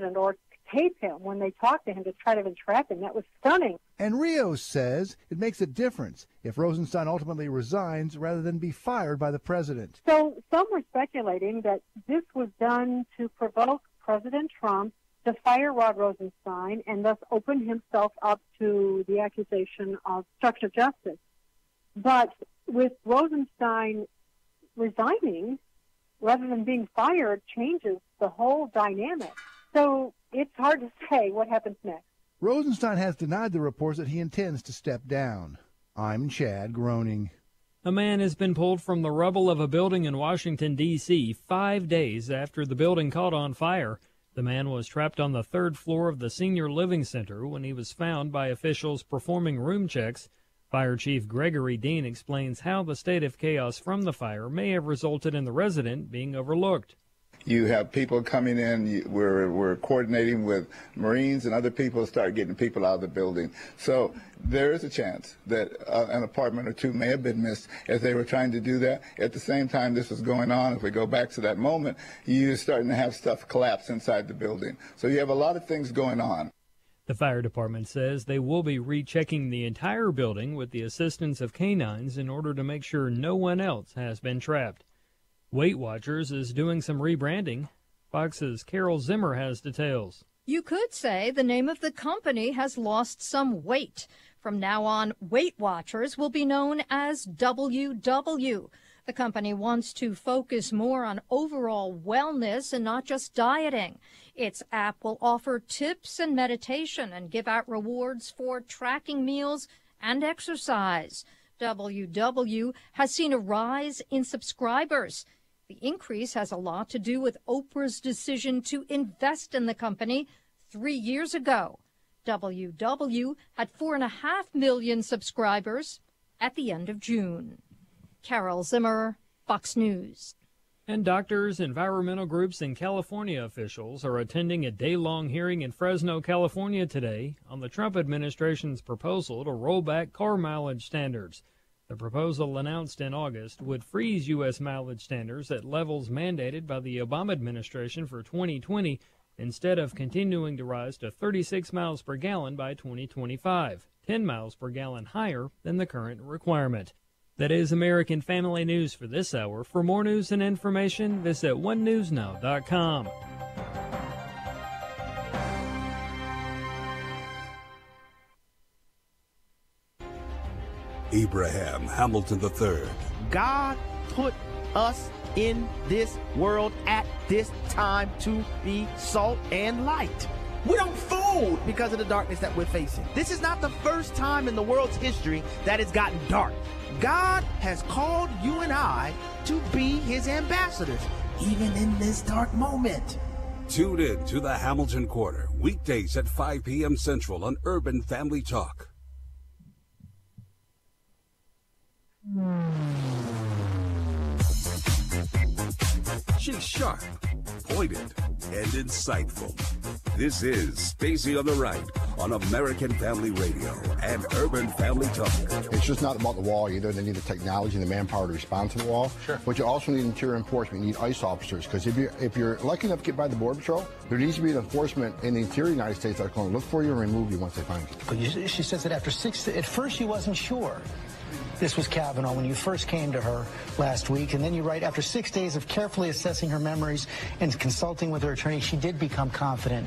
president or tape him when they talk to him to try to entrap him. That was stunning. And Rios says it makes a difference if Rosenstein ultimately resigns rather than be fired by the president. So some were speculating that this was done to provoke President Trump to fire Rod Rosenstein and thus open himself up to the accusation of obstruction of justice. But with Rosenstein resigning, rather than being fired, changes the whole dynamic. So it's hard to say what happens next. Rosenstein has denied the reports that he intends to step down. I'm Chad, groaning. A man has been pulled from the rubble of a building in Washington, D.C. 5 days after the building caught on fire. The man was trapped on the third floor of the Senior Living Center when he was found by officials performing room checks. Fire Chief Gregory Dean explains how the state of chaos from the fire may have resulted in the resident being overlooked. You have people coming in, we're coordinating with Marines and other people, start getting people out of the building. So there is a chance that an apartment or two may have been missed as they were trying to do that. At the same time this was going on, if we go back to that moment, you're starting to have stuff collapse inside the building. So you have a lot of things going on. The fire department says they will be rechecking the entire building with the assistance of canines in order to make sure no one else has been trapped. Weight Watchers is doing some rebranding. Fox's Carol Zimmer has details. You could say the name of the company has lost some weight. From now on, Weight Watchers will be known as WW. The company wants to focus more on overall wellness and not just dieting. Its app will offer tips and meditation and give out rewards for tracking meals and exercise. WW has seen a rise in subscribers. The increase has a lot to do with Oprah's decision to invest in the company 3 years ago. WW had 4.5 million subscribers at the end of June. Carol Zimmer, Fox News. And doctors, environmental groups, and California officials are attending a day-long hearing in Fresno, California today on the Trump administration's proposal to roll back car mileage standards. The proposal, announced in August, would freeze U.S. mileage standards at levels mandated by the Obama administration for 2020 instead of continuing to rise to 36 miles per gallon by 2025, 10 miles per gallon higher than the current requirement. That is American Family News for this hour. For more news and information, visit onenewsnow.com. Abraham Hamilton III. God put us in this world at this time to be salt and light. We don't fool because of the darkness that we're facing. This is not the first time in the world's history that it's gotten dark. God has called you and I to be his ambassadors, even in this dark moment. Tune in to the Hamilton Corner, weekdays at 5 p.m. Central on Urban Family Talk. She's sharp, pointed, and insightful. This is Stacy on the Right on American Family Radio and Urban Family Talk. It's just not about the wall either. They need the technology and the manpower to respond to the wall. Sure. But you also need interior enforcement. You need ICE officers, because if you're lucky enough to get by the Border Patrol, there needs to be an enforcement in the interior United States that's going to look for you and remove you once they find you. But she says that after at first she wasn't sure this was Kavanaugh when you first came to her last week, and then you write, after 6 days of carefully assessing her memories and consulting with her attorney, she did become confident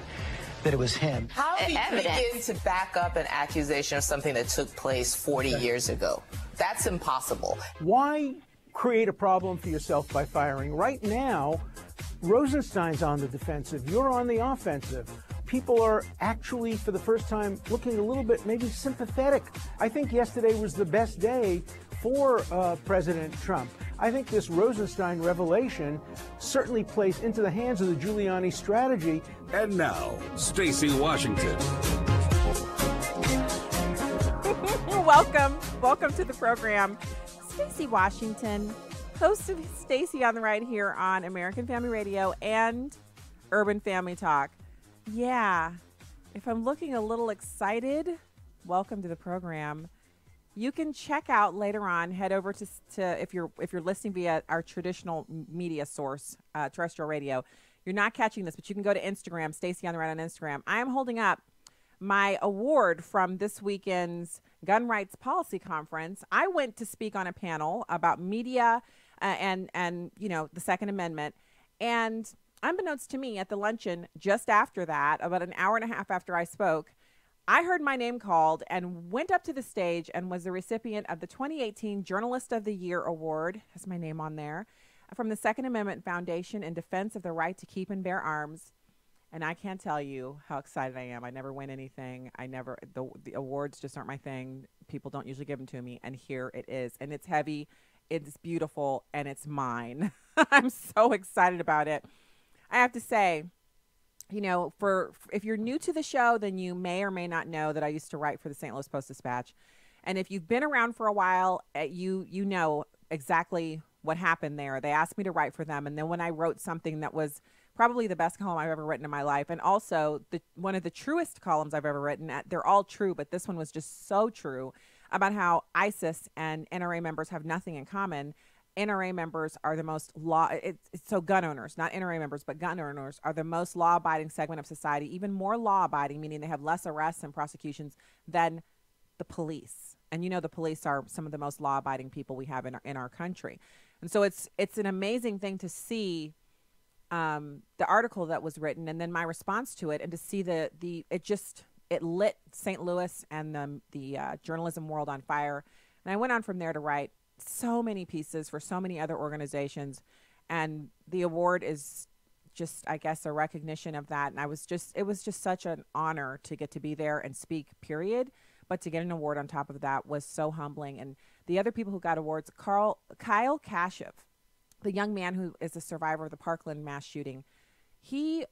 that it was him. How do you begin to back up an accusation of something that took place 40 years ago? That's impossible. Why create a problem for yourself by firing? Right now, Rosenstein's on the defensive. You're on the offensive. People are actually, for the first time, looking a little bit maybe sympathetic. I think yesterday was the best day for President Trump. I think this Rosenstein revelation certainly plays into the hands of the Giuliani strategy. And now, Stacy Washington. Welcome to the program. Stacy Washington, host of Stacy on the Right here on American Family Radio and Urban Family Talk. Yeah, if I'm looking a little excited, welcome to the program. You can check out later on, head over to if you're listening via our traditional media source, terrestrial radio, you're not catching this, but you can go to Instagram, Stacey on the Right on Instagram. I am holding up my award from this weekend's Gun Rights Policy Conference. I went to speak on a panel about media and the Second Amendment. And unbeknownst to me, at the luncheon just after that, about an hour and a half after I spoke, I heard my name called and went up to the stage and was the recipient of the 2018 Journalist of the Year Award, has my name on there, from the Second Amendment Foundation in defense of the right to keep and bear arms. And I can't tell you how excited I am. I never win anything. The awards just aren't my thing. People don't usually give them to me. And here it is. And it's heavy, it's beautiful, and it's mine. I'm so excited about it. I have to say, if you're new to the show, then you may or may not know that I used to write for the St. Louis Post-Dispatch. And if you've been around for a while, you know exactly what happened there. They asked me to write for them. And then when I wrote something that was probably the best column I've ever written in my life, and also one of the truest columns I've ever written, they're all true, but this one was just so true, about how ISIS and NRA members have nothing in common. NRA members are the most so gun owners, not NRA members, but gun owners are the most law-abiding segment of society, even more law-abiding, meaning they have less arrests and prosecutions than the police. And the police are some of the most law-abiding people we have in our country. And so it's an amazing thing to see the article that was written and then my response to it, and to see it lit St. Louis and the journalism world on fire. And I went on from there to write so many pieces for so many other organizations. And the award is just, I guess, a recognition of that. And it was just such an honor to get to be there and speak, period. But to get an award on top of that was so humbling. And the other people who got awards, Kyle Kashev, the young man who is a survivor of the Parkland mass shooting, he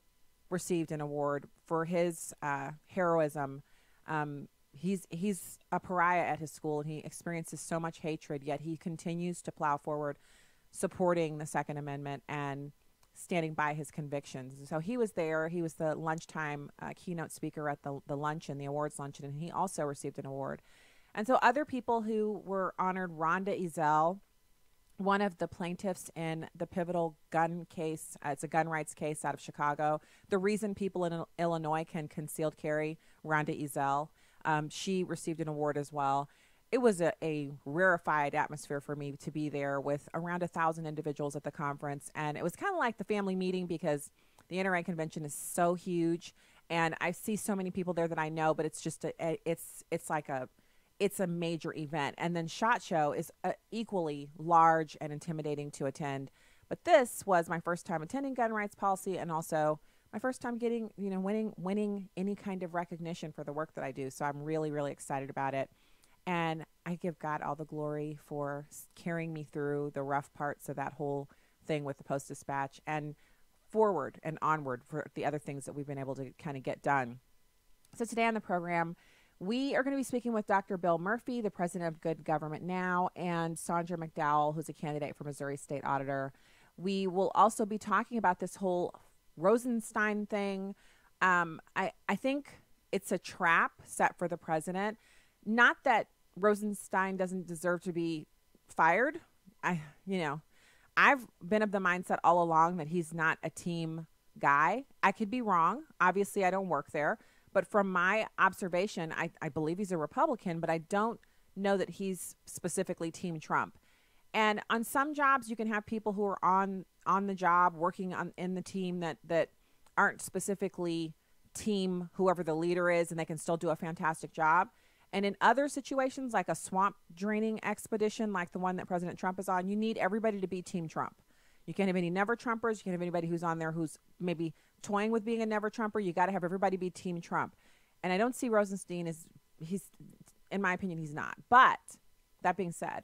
received an award for his heroism. He's a pariah at his school, and he experiences so much hatred, yet he continues to plow forward, supporting the Second Amendment and standing by his convictions. So he was there. He was the lunchtime keynote speaker at the luncheon, the awards luncheon, and he also received an award. And so other people who were honored, Rhonda Ezell, one of the plaintiffs in the pivotal gun case. It's a gun rights case out of Chicago. The reason people in Illinois can concealed carry, Rhonda Ezell, she received an award as well. It was a rarefied atmosphere for me to be there with around 1,000 individuals at the conference. And it was kind of like the family meeting, because the NRA convention is so huge. And I see so many people there that I know, but it's just it's a major event. And then SHOT Show is equally large and intimidating to attend. But this was my first time attending Gun Rights Policy, and also my first time getting, winning any kind of recognition for the work that I do. So I'm really, really excited about it. And I give God all the glory for carrying me through the rough parts of that whole thing with the Post-Dispatch, and forward and onward for the other things that we've been able to kind of get done. So today on the program, we are going to be speaking with Dr. Bill Murphy, the president of Good Government Now, and Saundra McDowell, who's a candidate for Missouri State Auditor. We will also be talking about this whole Rosenstein thing. I think it's a trap set for the president. Not that Rosenstein doesn't deserve to be fired. I've been of the mindset all along that he's not a team guy. I could be wrong. Obviously, I don't work there. But from my observation, I believe he's a Republican, but I don't know that he's specifically Team Trump. And on some jobs, you can have people who are on the job, working in the team that aren't specifically team whoever the leader is, and they can still do a fantastic job. And in other situations, like a swamp draining expedition, like the one that President Trump is on, you need everybody to be Team Trump. You can't have any never Trumpers. You can't have anybody who's on there who's maybe toying with being a never Trumper. You got to have everybody be Team Trump. And I don't see Rosenstein as, in my opinion, he's not. But that being said,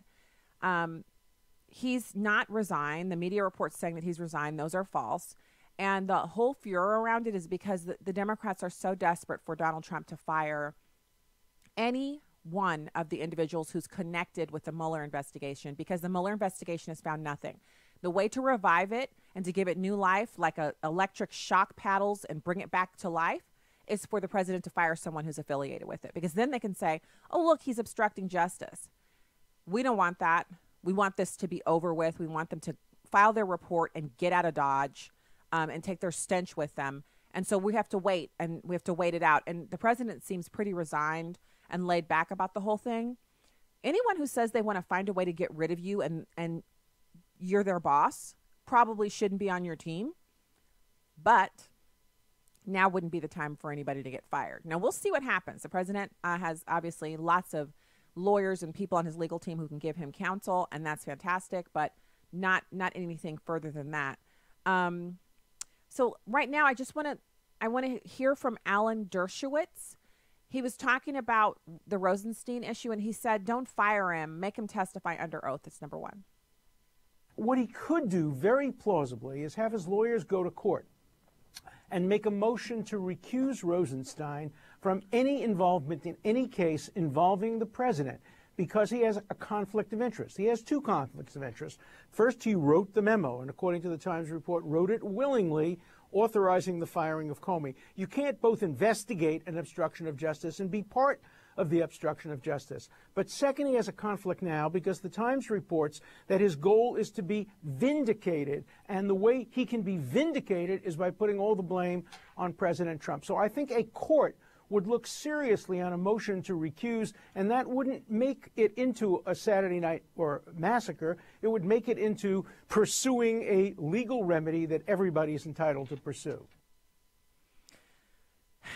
he's not resigned. The media reports saying that he's resigned. Those are false. And the whole furor around it is because the Democrats are so desperate for Donald Trump to fire any one of the individuals who's connected with the Mueller investigation, because the Mueller investigation has found nothing. The way to revive it and to give it new life, like electric shock paddles, and bring it back to life, is for the president to fire someone who's affiliated with it, because then they can say, oh, look, he's obstructing justice. We don't want that. We want this to be over with. We want them to file their report and get out of Dodge. and take their stench with them. And so we have to wait, and we have to wait it out. And the president seems pretty resigned and laid back about the whole thing. Anyone who says they want to find a way to get rid of you and you're their boss probably shouldn't be on your team. But now wouldn't be the time for anybody to get fired. Now, we'll see what happens. The president has obviously lots of lawyers and people on his legal team who can give him counsel, and that's fantastic, but not anything further than that. So right now, I want to hear from Alan Dershowitz. He was talking about the Rosenstein issue, and he said, don't fire him. Make him testify under oath. That's number one. What he could do very plausibly is have his lawyers go to court and make a motion to recuse Rosenstein from any involvement in any case involving the president, because he has a conflict of interest. He has two conflicts of interest. First, he wrote the memo, and according to the Times report, wrote it willingly, authorizing the firing of Comey. You can't both investigate an obstruction of justice and be part of the obstruction of justice. But second, he has a conflict now because the Times reports that his goal is to be vindicated, and the way he can be vindicated is by putting all the blame on President Trump. So I think a court would look seriously on a motion to recuse, and that wouldn't make it into a Saturday night or massacre. It would make it into pursuing a legal remedy that everybody is entitled to pursue.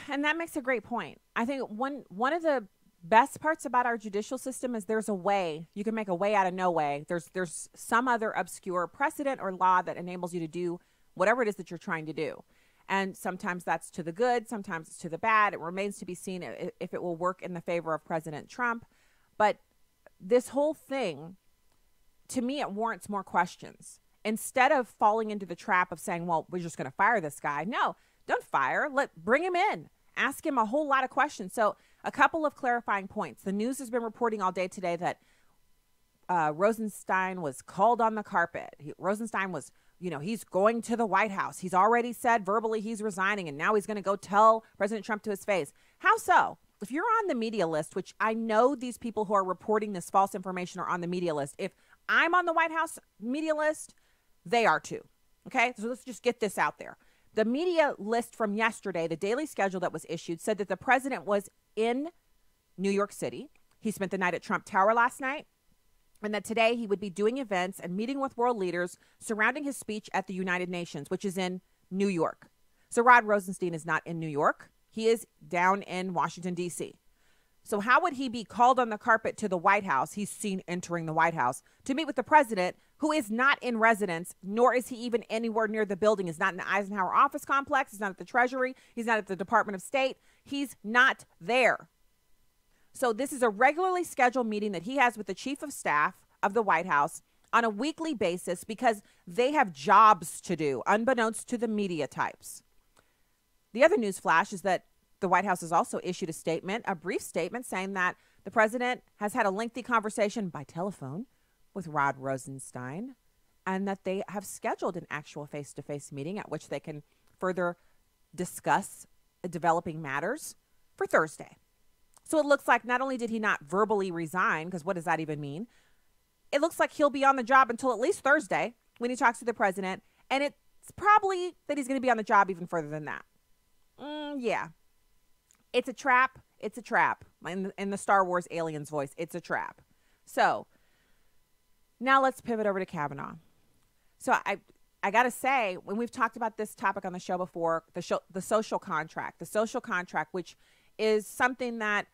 And that makes a great point. I think one of the best parts about our judicial system is there's a way. You can make a way out of no way. There's some other obscure precedent or law that enables you to do whatever it is that you're trying to do. And sometimes that's to the good, sometimes it's to the bad. It remains to be seen if it will work in the favor of President Trump. But this whole thing, to me, it warrants more questions. Instead of falling into the trap of saying, well, we're just going to fire this guy. No, don't fire. Bring him in. Ask him a whole lot of questions. So a couple of clarifying points. The news has been reporting all day today that Rosenstein was called on the carpet. Rosenstein was, he's going to the White House. He's already said verbally he's resigning, and now he's going to go tell President Trump to his face. How so? If you're on the media list, which I know these people who are reporting this false information are on the media list. If I'm on the White House media list, they are too. Okay? So let's just get this out there. The media list from yesterday, the daily schedule that was issued, said that the president was in New York City. He spent the night at Trump Tower last night, and that today he would be doing events and meeting with world leaders surrounding his speech at the United Nations, which is in New York. So Rod Rosenstein is not in New York. He is down in Washington, D.C. So how would he be called on the carpet to the White House? He's seen entering the White House to meet with the president, who is not in residence, nor is he even anywhere near the building. He's not in the Eisenhower office complex. He's not at the Treasury. He's not at the Department of State. He's not there. So this is a regularly scheduled meeting that he has with the chief of staff of the White House on a weekly basis because they have jobs to do, unbeknownst to the media types. The other news flash is that the White House has also issued a statement, a brief statement, saying that the president has had a lengthy conversation by telephone with Rod Rosenstein and that they have scheduled an actual face-to-face meeting at which they can further discuss developing matters for Thursday. So it looks like not only did he not verbally resign, because what does that even mean? It looks like he'll be on the job until at least Thursday when he talks to the president. And it's probably that he's going to be on the job even further than that. Yeah. It's a trap. It's a trap. In the Star Wars aliens voice, it's a trap. So now let's pivot over to Kavanaugh. So I got to say, when we've talked about this topic on the show before, the social contract, which is something that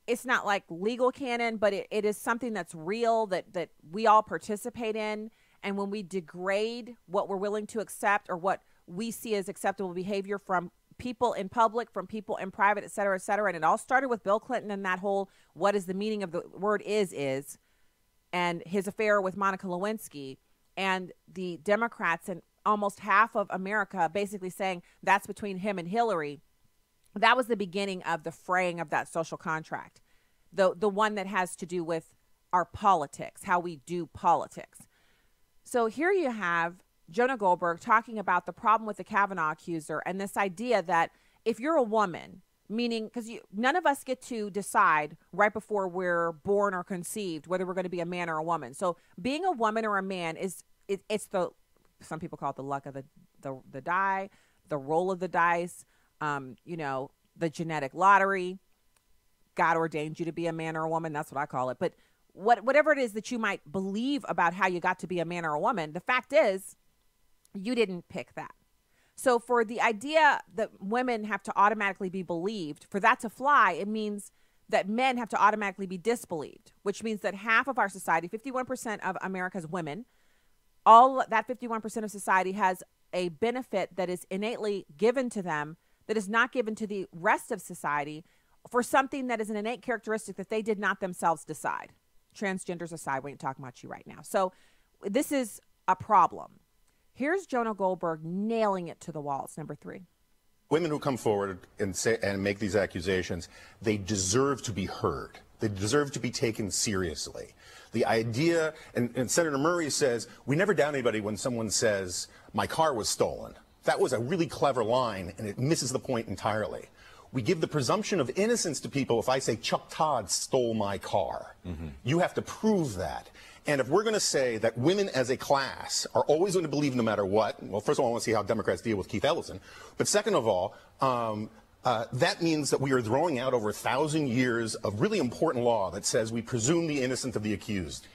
it's not like legal canon, but it is something that's real that we all participate in. And when we degrade what we're willing to accept or what we see as acceptable behavior from people in public, from people in private, et cetera, and it all started with Bill Clinton and that whole what is the meaning of the word is, and his affair with Monica Lewinsky, and the Democrats and almost half of America basically saying that's between him and Hillary. That was the beginning of the fraying of that social contract, the one that has to do with our politics, how we do politics. So here you have Jonah Goldberg talking about the problem with the Kavanaugh accuser and this idea that if you're a woman, meaning because none of us get to decide right before we're born or conceived whether we're going to be a man or a woman. So being a woman or a man it's the, some people call it the luck of the the die, the roll of the dice, the genetic lottery. God ordained you to be a man or a woman. That's what I call it. But whatever it is that you might believe about how you got to be a man or a woman, the fact is you didn't pick that. So for the idea that women have to automatically be believed, for that to fly, it means that men have to automatically be disbelieved, which means that half of our society, 51% of America's women, all that 51% of society has a benefit that is innately given to them that is not given to the rest of society for something that is an innate characteristic that they did not themselves decide. Transgenders aside, we ain't talking about you right now. So this is a problem. Here's Jonah Goldberg nailing it to the walls. Number 3. Women who come forward and say and make these accusations, they deserve to be heard. They deserve to be taken seriously. The idea, and Senator Murray says, we never doubt anybody when someone says, my car was stolen. That was a really clever line, and it misses the point entirely. We give the presumption of innocence to people if I say Chuck Todd stole my car. Mm-hmm. You have to prove that. And if we're going to say that women as a class are always going to believe no matter what, well, first of all, I want to see how Democrats deal with Keith Ellison. But second of all, that means that we are throwing out over 1,000 years of really important law that says we presume the innocent of the accused.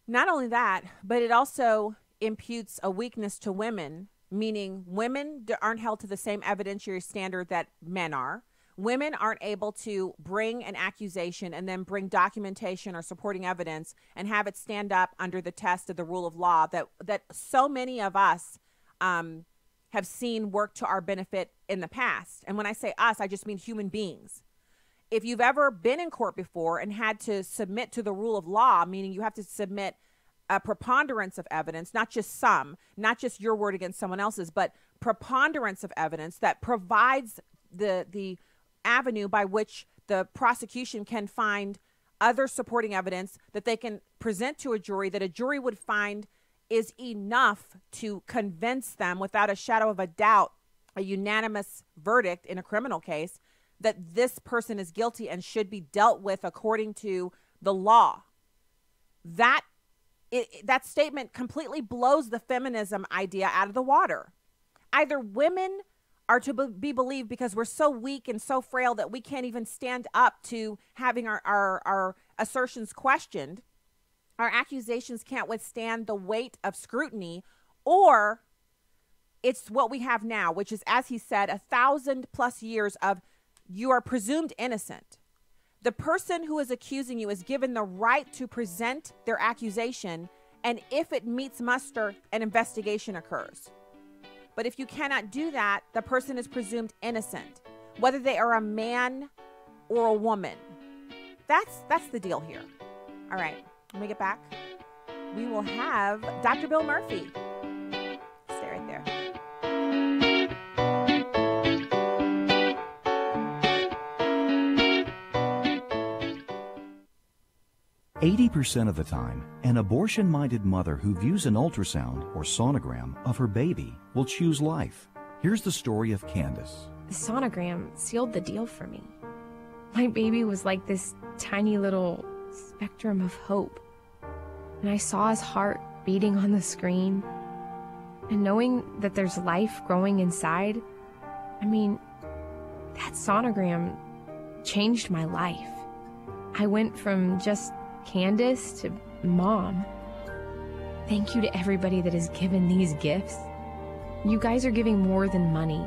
Not only that, but it also imputes a weakness to women, meaning women aren't held to the same evidentiary standard that men are. Women aren't able to bring an accusation and then bring documentation or supporting evidence and have it stand up under the test of the rule of law that so many of us have seen work to our benefit in the past. And when I say us, I just mean human beings. If you've ever been in court before and had to submit to the rule of law, meaning you have to submit a preponderance of evidence, not just some, not just your word against someone else's, but preponderance of evidence that provides the avenue by which the prosecution can find other supporting evidence that they can present to a jury that a jury would find is enough to convince them without a shadow of a doubt, a unanimous verdict in a criminal case, that this person is guilty and should be dealt with according to the law. That statement completely blows the feminism idea out of the water. Either women are to be believed because we're so weak and so frail that we can't even stand up to having our assertions questioned. Our accusations can't withstand the weight of scrutiny, or it's what we have now, which is, as he said, 1,000+ years of you are presumed innocent. The person who is accusing you is given the right to present their accusation, and if it meets muster, an investigation occurs. But if you cannot do that, the person is presumed innocent, whether they are a man or a woman. That's the deal here. All right, when we get back, we will have Dr. Bill Murphy. Stay right there. 80% of the time, an abortion-minded mother who views an ultrasound or sonogram of her baby will choose life. Here's the story of Candace. The sonogram sealed the deal for me. My baby was like this tiny little spectrum of hope. And I saw his heart beating on the screen. And knowing that there's life growing inside, that sonogram changed my life. I went from just Candace to Mom. Thank you to everybody that has given these gifts. You guys are giving more than money.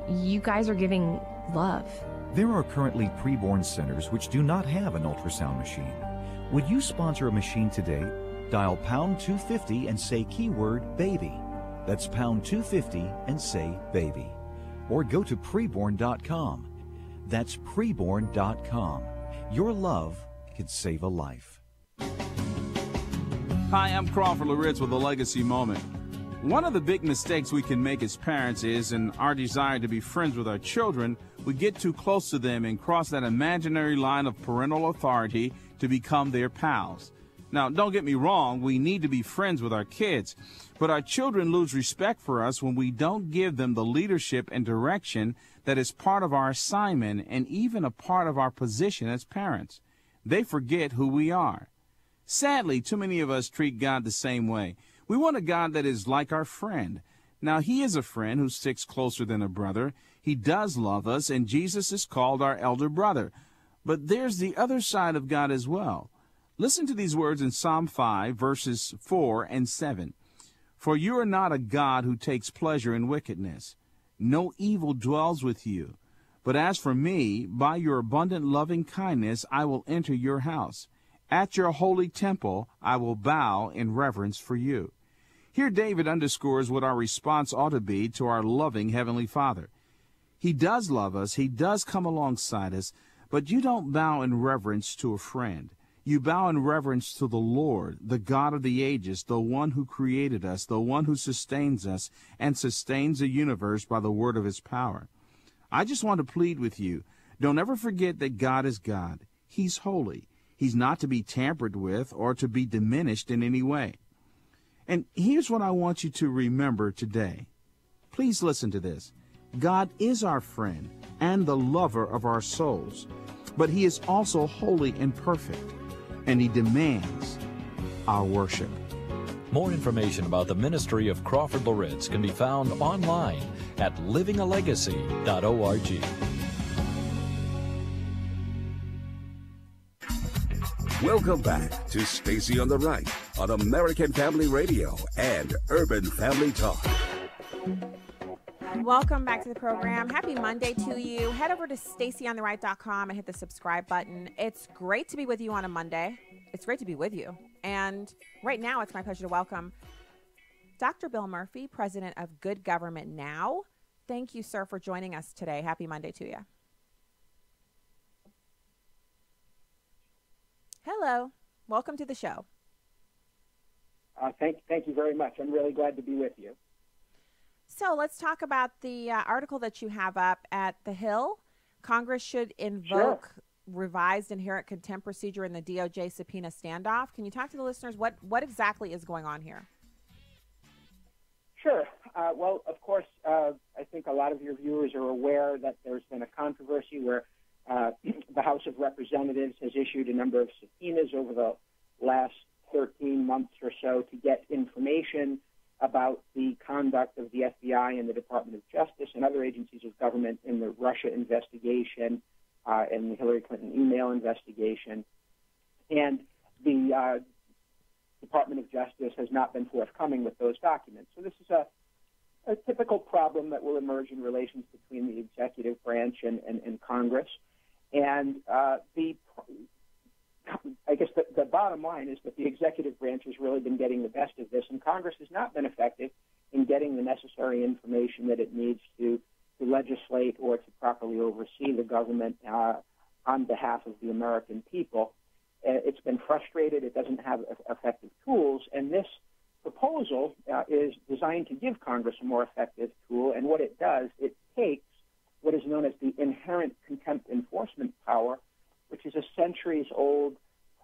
You guys are giving love. There are currently preborn centers which do not have an ultrasound machine. Would you sponsor a machine today? Dial pound 250 and say keyword baby. That's pound 250 and say baby. Or go to preborn.com. That's preborn.com. Your love could save a life. Hi, I'm Crawford Loritz with a Legacy Moment. One of the big mistakes we can make as parents is, in our desire to be friends with our children, we get too close to them and cross that imaginary line of parental authority to become their pals. Now, don't get me wrong, we need to be friends with our kids, but our children lose respect for us when we don't give them the leadership and direction that is part of our assignment and even a part of our position as parents. They forget who we are. Sadly, too many of us treat God the same way. We want a God that is like our friend. Now, he is a friend who sticks closer than a brother. He does love us, and Jesus is called our elder brother. But there's the other side of God as well. Listen to these words in Psalm 5, verses 4 and 7. For you are not a God who takes pleasure in wickedness. No evil dwells with you. But as for me, by your abundant loving kindness I will enter your house. At your holy temple I will bow in reverence for you. Here David underscores what our response ought to be to our loving Heavenly Father. He does love us, he does come alongside us, but you don't bow in reverence to a friend. You bow in reverence to the Lord, the God of the ages, the one who created us, the one who sustains us and sustains the universe by the word of his power. I just want to plead with you, don't ever forget that God is God. He's holy. He's not to be tampered with or to be diminished in any way. And here's what I want you to remember today. Please listen to this. God is our friend and the lover of our souls, but he is also holy and perfect, and he demands our worship. More information about the ministry of Crawford Loritz can be found online at livingalegacy.org. Welcome back to Stacy on the Right on American Family Radio and Urban Family Talk. Welcome back to the program. Happy Monday to you. Head over to stacyontheright.com and hit the subscribe button. It's great to be with you on a Monday. It's great to be with you. And right now, it's my pleasure to welcome Dr. Bill Murphy, president of Good Government Now. Thank you, sir, for joining us today. Happy Monday to you. Hello. Welcome to the show. Thank you very much. I'm really glad to be with you. So let's talk about the article that you have up at The Hill. Congress should invoke revised inherent contempt procedure in the DOJ subpoena standoff. Can you talk to the listeners? What exactly is going on here? Sure. Well, of course, I think a lot of your viewers are aware that there's been a controversy where the House of Representatives has issued a number of subpoenas over the last 13 months or so to get information about the conduct of the FBI and the Department of Justice and other agencies of government in the Russia investigation and the Hillary Clinton email investigation. And the Department of Justice has not been forthcoming with those documents. So this is a typical problem that will emerge in relations between the executive branch and Congress. And I guess the bottom line is that the executive branch has really been getting the best of this, and Congress has not been effective in getting the necessary information that it needs to legislate or to properly oversee the government on behalf of the American people. It's been frustrated. It doesn't have effective tools, and this proposal is designed to give Congress a more effective tool, and what it does, it takes what is known as the inherent contempt enforcement power, which is a centuries-old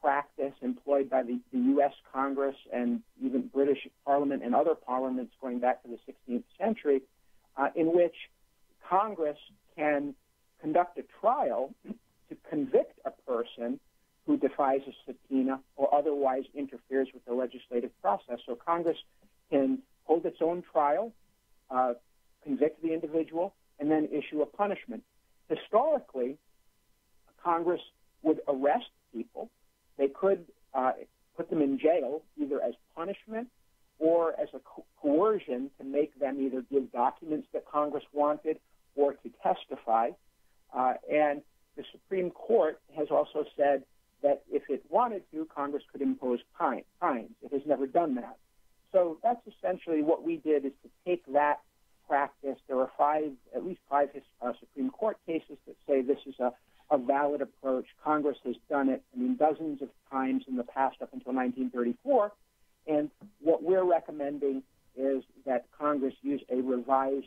practice employed by the U.S. Congress and even British Parliament and other parliaments going back to the 16th century, in which Congress can conduct a trial to convict a person who defies a subpoena or otherwise interferes with the legislative process. So Congress can hold its own trial, convict the individual, and then issue a punishment. Historically, Congress would arrest people. They could put them in jail either as punishment or as a coercion to make them either give documents that Congress wanted or to testify. And the Supreme Court has also said that if it wanted to, Congress could impose fines. It has never done that. So that's essentially what we did, is to take that practice. There are at least five Supreme Court cases that say this is a valid approach. Congress has done it, dozens of times in the past up until 1934. And what we're recommending is that Congress use a revised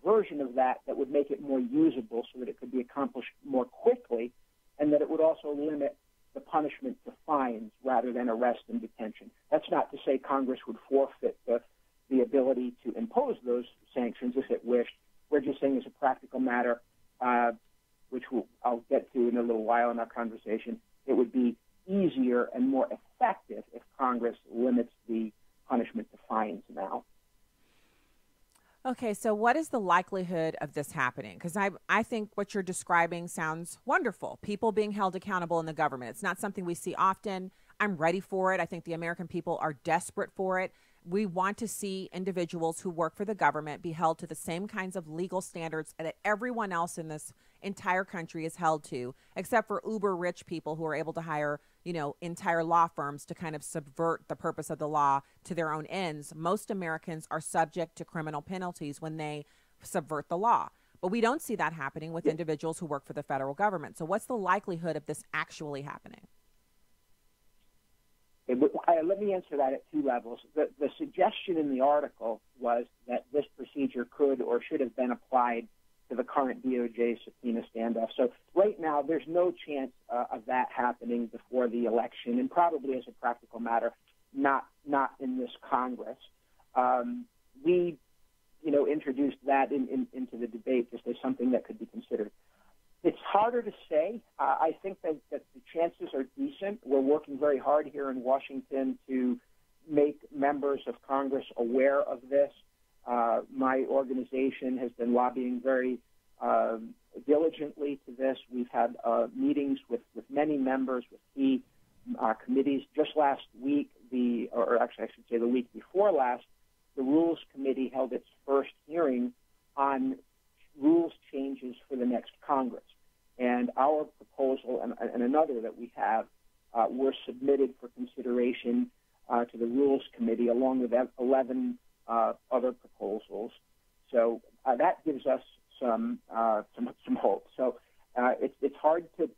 version of that would make it more usable so that it could be accomplished more quickly, and that it would also limit the punishment to fines rather than arrest and detention. That's not to say Congress would forfeit the ability to impose those sanctions if it wished. We're just saying as a practical matter, which I'll get to in a little while in our conversation, it would be easier and more effective if Congress limits the punishment to fines now. Okay, so what is the likelihood of this happening? Because I think what you're describing sounds wonderful. People being held accountable in the government. It's not something we see often. I'm ready for it. I think the American people are desperate for it. We want to see individuals who work for the government be held to the same kinds of legal standards that everyone else in this entire country is held to, except for uber rich people who are able to hire, entire law firms to kind of subvert the purpose of the law to their own ends. Most Americans are subject to criminal penalties when they subvert the law. But we don't see that happening with individuals who work for the federal government. So what's the likelihood of this actually happening? Let me answer that at two levels. The suggestion in the article was that this procedure could or should have been applied to the current DOJ subpoena standoff. So right now, there's no chance of that happening before the election, and probably as a practical matter, not in this Congress. We, introduced that into the debate just as something that could be considered. It's harder to say. I think that the chances are decent. We're working very hard here in Washington to make members of Congress aware of this. My organization has been lobbying very diligently to this. We've had meetings with many members, with key committees. Just last week, or actually I should say the week before last, the Rules Committee held its first hearing on rules changes for the next Congress. And our proposal and another that we have were submitted for consideration to the Rules Committee along with 11 other proposals. So that gives us some hope. So it's hard to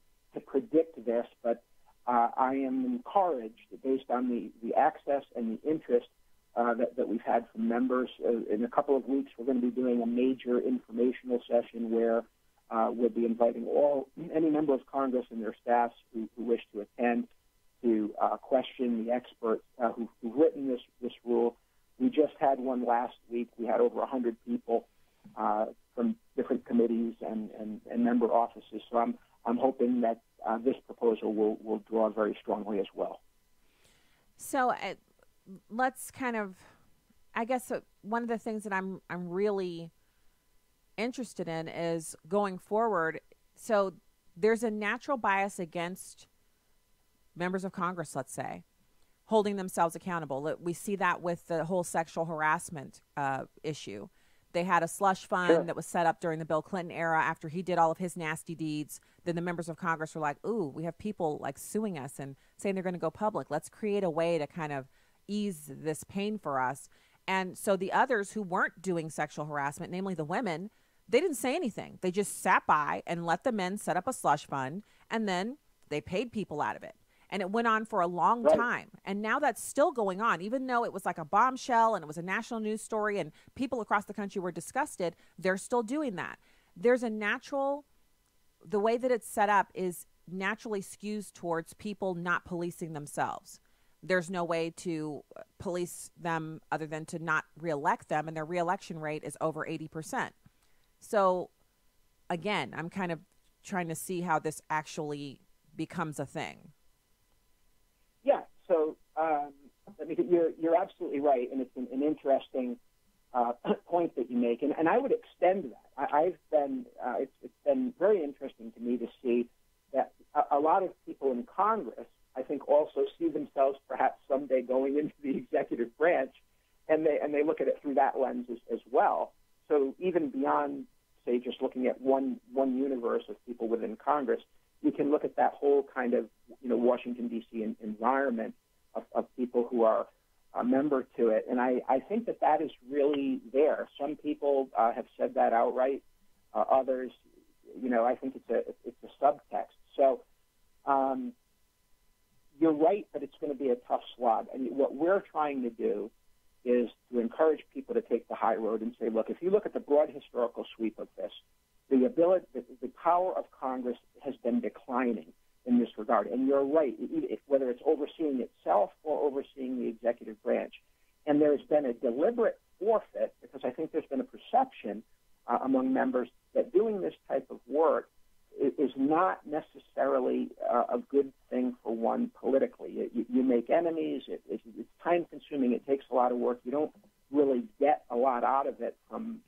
predict this, but I am encouraged that based on the access and the interest that we've had from members. In a couple of weeks, we're going to be doing a major informational session where we'll be inviting any member of Congress and their staffs who wish to attend to question the experts who've written this rule. We just had one last week. We had over 100 people from different committees and member offices. So I'm hoping that this proposal will draw very strongly as well. So let's kind of, I guess one of the things that I'm really interested in is going forward. So there's a natural bias against members of Congress, let's say, holding themselves accountable. We see that with the whole sexual harassment issue. They had a slush fund that was set up during the Bill Clinton era after he did all of his nasty deeds. Then the members of Congress were like, ooh, we have people like suing us and saying they're going to go public. Let's create a way to kind of ease this pain for us. And so the others who weren't doing sexual harassment, namely the women, they didn't say anything. They just sat by and let the men set up a slush fund, and then they paid people out of it. And it went on for a long time. And now that's still going on. Even though it was like a bombshell and it was a national news story and people across the country were disgusted, they're still doing that. There's a natural, the way that it's set up is naturally skews towards people not policing themselves. There's no way to police them other than to not reelect them, and their reelection rate is over 80%. So, again, I'm kind of trying to see how this actually becomes a thing. Yeah, so you're absolutely right, and it's an interesting point that you make, and I would extend that. It's been very interesting to me to see that a lot of people in Congress, I think, also see themselves perhaps someday going into the executive branch, and they look at it through that lens as well. So even beyond, say, just looking at one universe of people within Congress, you can look at that whole kind of Washington, D.C. environment of people who are a member to it. And I think that is really there. Some people have said that outright. Others, I think it's a subtext. So you're right that it's going to be a tough slog. And what we're trying to do is to encourage people to take the high road and say, look, if you look at the broad historical sweep of this, the power of Congress has been declining in this regard. And you're right, whether it's overseeing itself or overseeing the executive branch. And there's been a deliberate forfeit, because I think there's been a perception among members that doing this type of work is not necessarily a good thing for one politically. You make enemies. It's time-consuming. It takes a lot of work. You don't really get a lot out of it from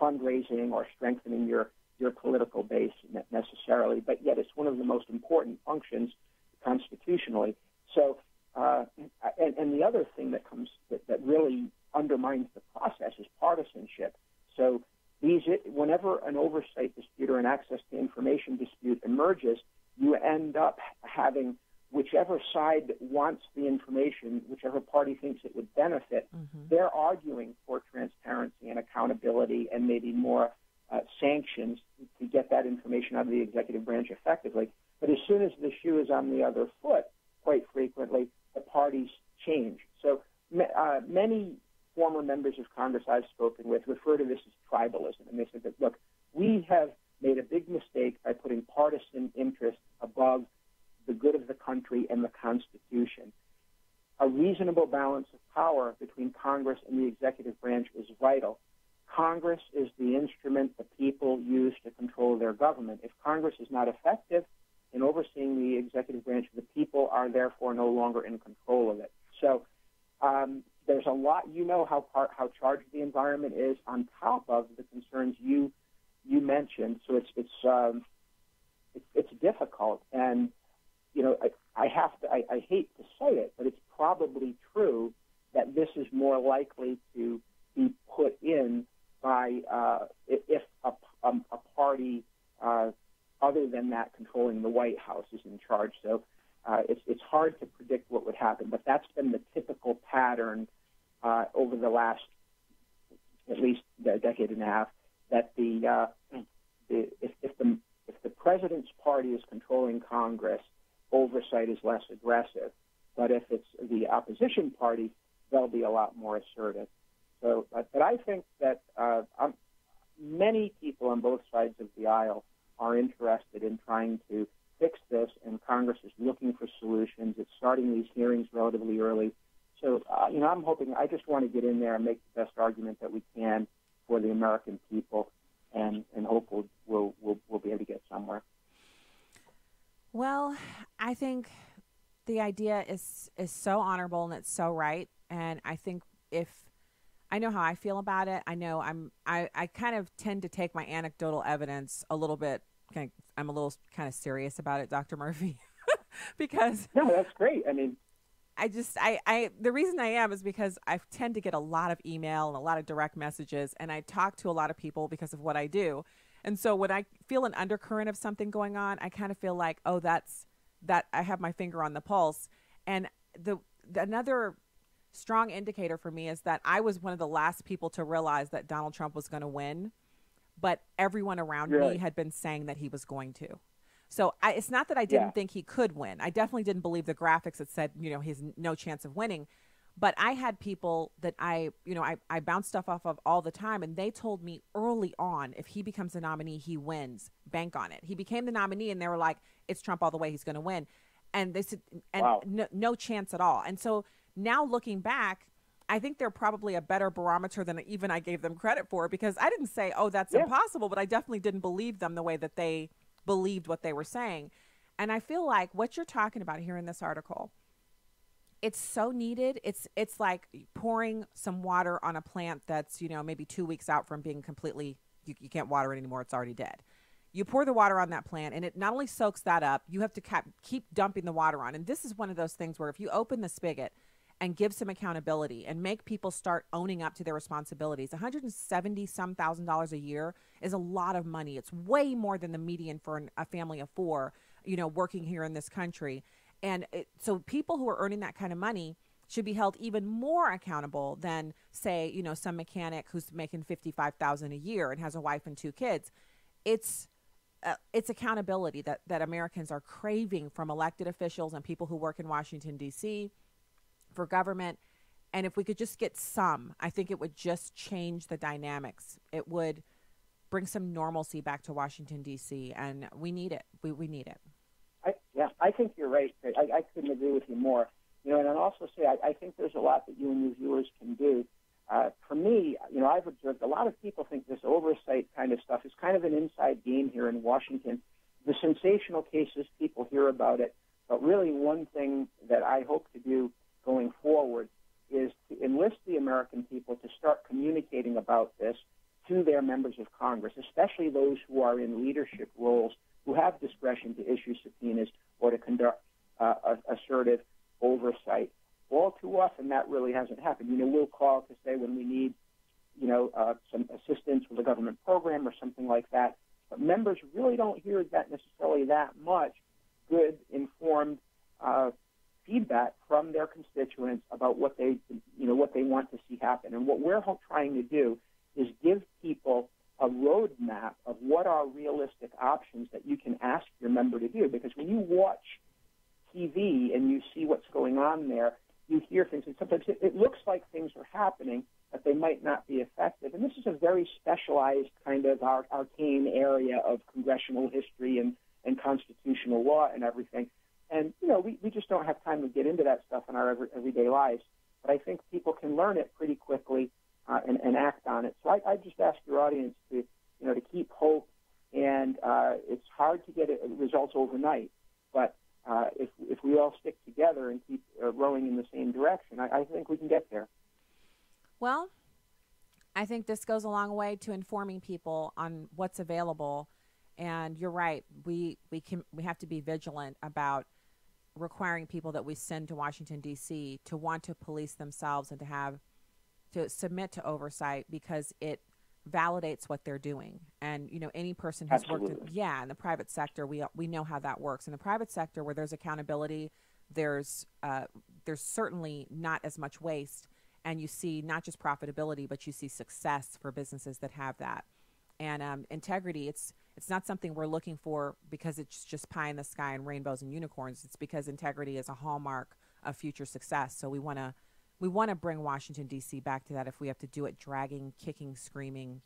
fundraising or strengthening your political base necessarily. But yet, it's one of the most important functions constitutionally. So, and the other thing that really undermines the process is partisanship. So whenever an oversight dispute or an access to information dispute emerges, you end up having whichever side wants the information, whichever party thinks it would benefit, they're arguing for transparency and accountability and maybe more sanctions to get that information out of the executive branch effectively. But as soon as the shoe is on the other foot, quite frequently, the parties change. So many former members of Congress I've spoken with refer to this as tribalism. And they said that, look, we have made a big mistake by putting partisan interest above the good of the country and the Constitution. A reasonable balance of power between Congress and the executive branch is vital. Congress is the instrument the people use to control their government. If Congress is not effective in overseeing the executive branch, the people are therefore no longer in control of it. So there's a lot, how charged the environment is on top of the concerns you mentioned. So it's difficult, and I hate to say it, but it's probably true that this is more likely to be put in by if a party other than that controlling the White House is in charge. So it's hard to predict what would happen, but that's been the typical pattern over the last at least a decade and a half. That if the president's party is controlling Congress, oversight is less aggressive. But if it's the opposition party, they'll be a lot more assertive. So, but I think that many people on both sides of the aisle are interested in trying to fix this, and Congress is looking for solutions. It's starting these hearings relatively early. So, I'm hoping, I just want to get in there and make the best argument that we can for the American people, and hope we'll be able to get somewhere. Well, I think the idea is so honorable and it's so right. And I think I know how I feel about it. I know I kind of tend to take my anecdotal evidence a little bit. I'm a little kind of serious about it, Dr. Murphy, because no, that's great. I mean, the reason I am is because I tend to get a lot of email and a lot of direct messages, and I talk to a lot of people because of what I do. And so when I feel an undercurrent of something going on, I kind of feel like, oh, that I have my finger on the pulse. And another strong indicator for me is that I was one of the last people to realize that Donald Trump was going to win, but everyone around me had been saying that he was going to. So it's not that I didn't think he could win. I definitely didn't believe the graphics that said, he has no chance of winning. But I had people that I bounce stuff off of all the time, and they told me early on, if he becomes the nominee, he wins. Bank on it. He became the nominee, and they were like, it's Trump all the way. He's going to win. And they said, no chance at all. And so now looking back, I think they're probably a better barometer than even I gave them credit for, because I didn't say, oh, that's impossible, but I definitely didn't believe them the way that they believed what they were saying. And I feel like what you're talking about here in this article, it's so needed. It's like pouring some water on a plant that's, maybe 2 weeks out from being completely, you can't water it anymore. It's already dead. You pour the water on that plant, and it not only soaks that up, you have to keep dumping the water on. And this is one of those things where if you open the spigot and give some accountability and make people start owning up to their responsibilities, $170-some thousand a year is a lot of money. It's way more than the median for a family of four, working here in this country. And so people who are earning that kind of money should be held even more accountable than, say, some mechanic who's making $55,000 a year and has a wife and 2 kids. It's accountability that Americans are craving from elected officials and people who work in Washington, D.C., for government. And if we could just get some, I think it would just change the dynamics. It would bring some normalcy back to Washington, D.C., and we need it. We need it. I think you're right. I couldn't agree with you more. And I'll also say I think there's a lot that you and your viewers can do. for me, I've observed a lot of people think this oversight kind of stuff is kind of an inside game here in Washington. The sensational cases, people hear about it, but really one thing that I hope to do going forward is to enlist the American people to start communicating about this to their members of Congress, especially those who are in leadership roles, who have discretion to issue subpoenas or to conduct assertive oversight. All too often, that really hasn't happened. We'll call to say when we need, some assistance with a government program or something like that. But members really don't hear that necessarily that much good, informed feedback from their constituents about what they want to see happen. And what we're trying to do is give people a roadmap of what are realistic options that you can ask your member to do. Because when you watch TV and you see what's going on there, you hear things, and sometimes it looks like things are happening, but they might not be effective. And this is a very specialized kind of arcane area of congressional history and constitutional law and everything. And, we just don't have time to get into that stuff in our everyday lives. But I think people can learn it pretty quickly and act on it. So I just ask your audience to keep hope. And it's hard to get results overnight. But if we all stick together and keep rowing in the same direction, I think we can get there. Well, I think this goes a long way to informing people on what's available. And you're right. We have to be vigilant about requiring people that we send to Washington, D.C. to want to police themselves and to submit to oversight, because it validates what they're doing. And, any person who's Absolutely. worked in the private sector, we know how that works. In the private sector, where there's accountability, there's certainly not as much waste. And you see not just profitability, but you see success for businesses that have that. And integrity, it's not something we're looking for because it's just pie in the sky and rainbows and unicorns. It's because integrity is a hallmark of future success. So we want to bring Washington, D.C. back to that if we have to do it dragging, kicking, screaming.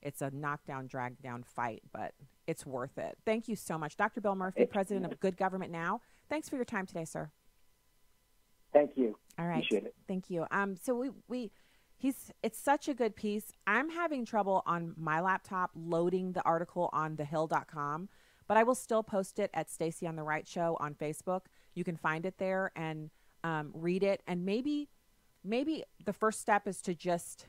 It's a knockdown, drag down fight, but it's worth it. Thank you so much. Dr. Bill Murphy, president of Good Government Now. Thanks for your time today, sir. Thank you. All right. Appreciate it. Thank you. So it's such a good piece. I'm having trouble on my laptop loading the article on thehill.com, but I will still post it at Stacey on the Right Show on Facebook. You can find it there and read it. And maybe the first step is to just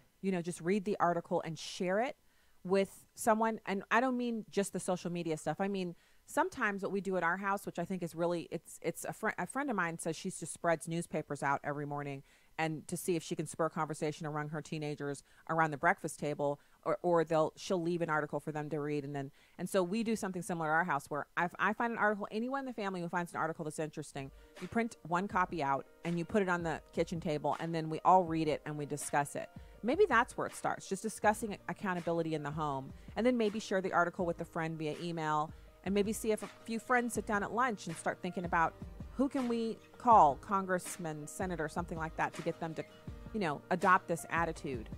read the article and share it with someone. And I don't mean just the social media stuff. I mean, sometimes what we do at our house, which I think is really, it's a friend of mine says she just spreads newspapers out every morning and to see if she can spur conversation among her teenagers around the breakfast table, or she'll leave an article for them to read. And so we do something similar at our house where I find an article, anyone in the family who finds an article that's interesting, you print one copy out and you put it on the kitchen table, and then we all read it and we discuss it. Maybe that's where it starts, just discussing accountability in the home, and then maybe share the article with a friend via email. And maybe see if a few friends sit down at lunch and start thinking about who can we call, congressman, senator, something like that, to get them to, adopt this attitude.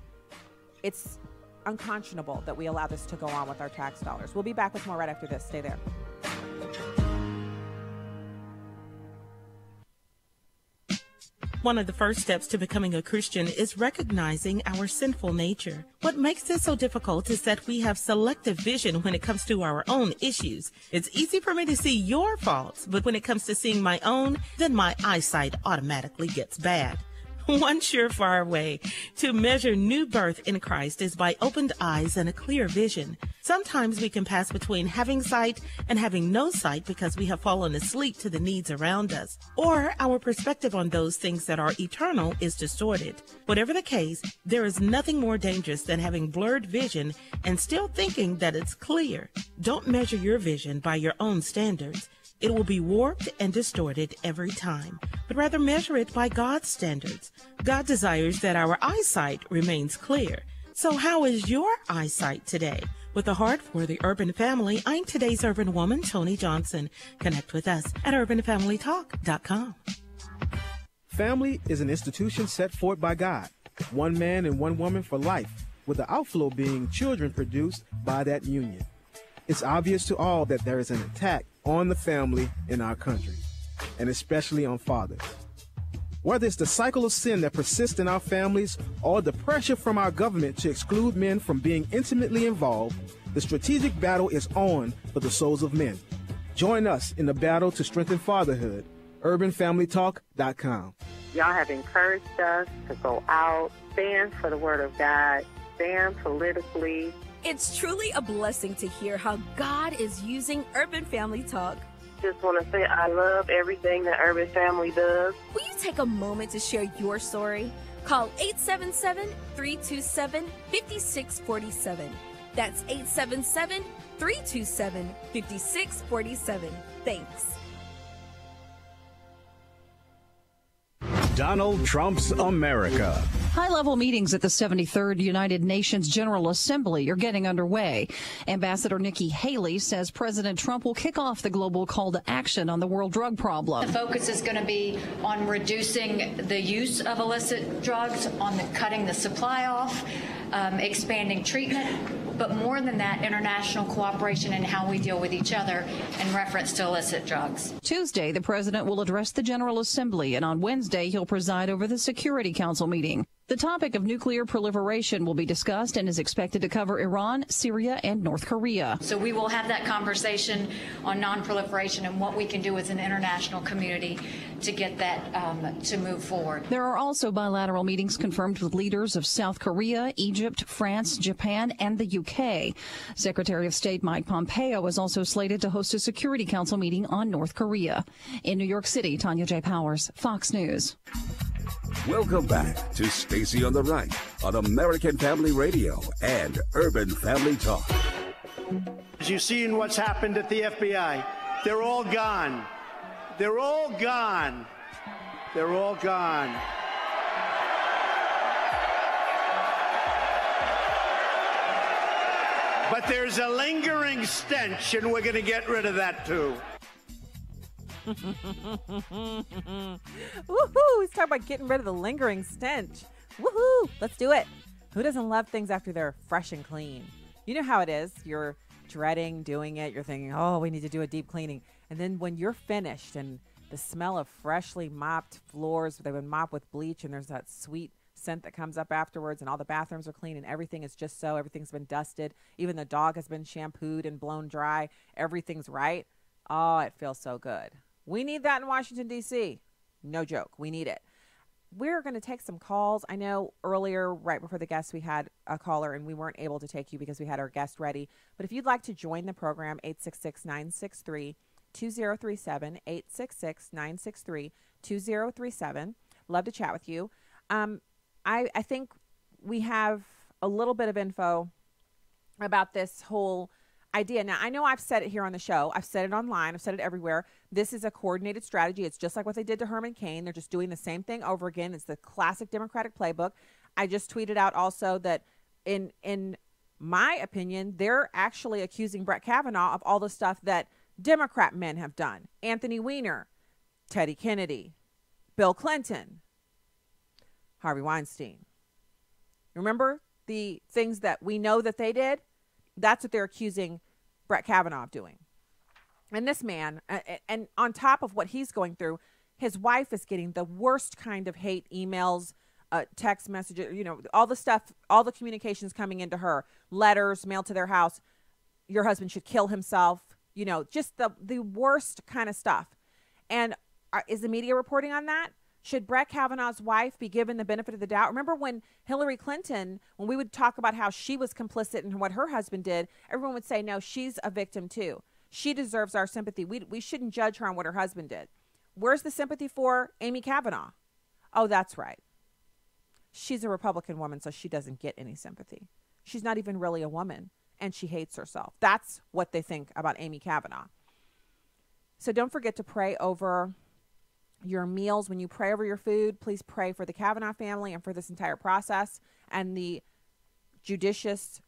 It's unconscionable that we allow this to go on with our tax dollars. We'll be back with more right after this. Stay there. One of the first steps to becoming a Christian is recognizing our sinful nature. What makes this so difficult is that we have selective vision when it comes to our own issues. It's easy for me to see your faults, but when it comes to seeing my own, then my eyesight automatically gets bad. One surefire way to measure new birth in Christ is by opened eyes and a clear vision. Sometimes we can pass between having sight and having no sight because we have fallen asleep to the needs around us, or our perspective on those things that are eternal is distorted. Whatever the case, there is nothing more dangerous than having blurred vision and still thinking that it's clear. Don't measure your vision by your own standards. It will be warped and distorted every time, but rather measure it by God's standards. God desires that our eyesight remains clear. So how is your eyesight today? With a heart for the urban family, I'm today's urban woman, Tony Johnson. Connect with us at urbanfamilytalk.com. Family is an institution set forth by God, one man and one woman for life, with the outflow being children produced by that union. It's obvious to all that there is an attack on the family in our country, and especially on fathers. Whether it's the cycle of sin that persists in our families or the pressure from our government to exclude men from being intimately involved, the strategic battle is on for the souls of men. Join us in the battle to strengthen fatherhood. UrbanFamilyTalk.com. Y'all have encouraged us to go out, stand for the Word of God, stand politically. It's truly a blessing to hear how God is using Urban Family Talk. Just want to say I love everything that Urban Family does. Will you take a moment to share your story? Call 877-327-5647. That's 877-327-5647. Thanks. Donald Trump's America. High-level meetings at the 73rd United Nations General Assembly are getting underway. Ambassador Nikki Haley says President Trump will kick off the global call to action on the world drug problem. The focus is going to be on reducing the use of illicit drugs, on cutting the supply off, expanding treatment, but more than that, international cooperation in how we deal with each other in reference to illicit drugs. Tuesday, the president will address the General Assembly, and on Wednesday, he'll preside over the Security Council meeting. The topic of nuclear proliferation will be discussed and is expected to cover Iran, Syria, and North Korea. So we will have that conversation on non-proliferation and what we can do as an international community to get that to move forward. There are also bilateral meetings confirmed with leaders of South Korea, Egypt, France, Japan, and the UK. Secretary of State Mike Pompeo is also slated to host a Security Council meeting on North Korea. In New York City, Tanya J. Powers, Fox News. Welcome back to Stacy on the Right on American Family Radio and Urban Family Talk. As you've seen what's happened at the FBI, they're all gone. They're all gone. They're all gone. But there's a lingering stench, and we're going to get rid of that too. Woohoo! He's talking about getting rid of the lingering stench. Woohoo! Let's do it. Who doesn't love things after they're fresh and clean? You know how it is. You're dreading doing it. You're thinking, oh, we need to do a deep cleaning. And then when you're finished and the smell of freshly mopped floors, they've been mopped with bleach, and there's that sweet scent that comes up afterwards, and all the bathrooms are clean and everything is just so. Everything's been dusted. Even the dog has been shampooed and blown dry. Everything's right. Oh, it feels so good. We need that in Washington, D.C. No joke. We need it. We're going to take some calls. I know earlier, right before the guest, we had a caller and we weren't able to take you because we had our guest ready. But if you'd like to join the program, 866-963-2037, 866-963-2037. Love to chat with you. I think we have a little bit of info about this whole idea. Now, I know I've said it here on the show. I've said it online. I've said it everywhere. This is a coordinated strategy. It's just like what they did to Herman Cain. They're just doing the same thing over again. It's the classic Democratic playbook. I just tweeted out also that in my opinion, they're actually accusing Brett Kavanaugh of all the stuff that Democrat men have done. Anthony Weiner, Teddy Kennedy, Bill Clinton, Harvey Weinstein. Remember the things that we know that they did? That's what they're accusing Brett Kavanaugh of doing. And this man, and on top of what he's going through, his wife is getting the worst kind of hate emails, text messages, all the stuff, all the communications coming into her, letters mailed to their house. Your husband should kill himself, just the worst kind of stuff. And is the media reporting on that? Should Brett Kavanaugh's wife be given the benefit of the doubt? Remember when Hillary Clinton, when we would talk about how she was complicit in what her husband did, everyone would say, no, she's a victim too. She deserves our sympathy. We shouldn't judge her on what her husband did. Where's the sympathy for Amy Kavanaugh? Oh, that's right. She's a Republican woman, so she doesn't get any sympathy. She's not even really a woman, and she hates herself. That's what they think about Amy Kavanaugh. So don't forget to pray over your meals. When you pray over your food, please pray for the Kavanaugh family and for this entire process and the judicious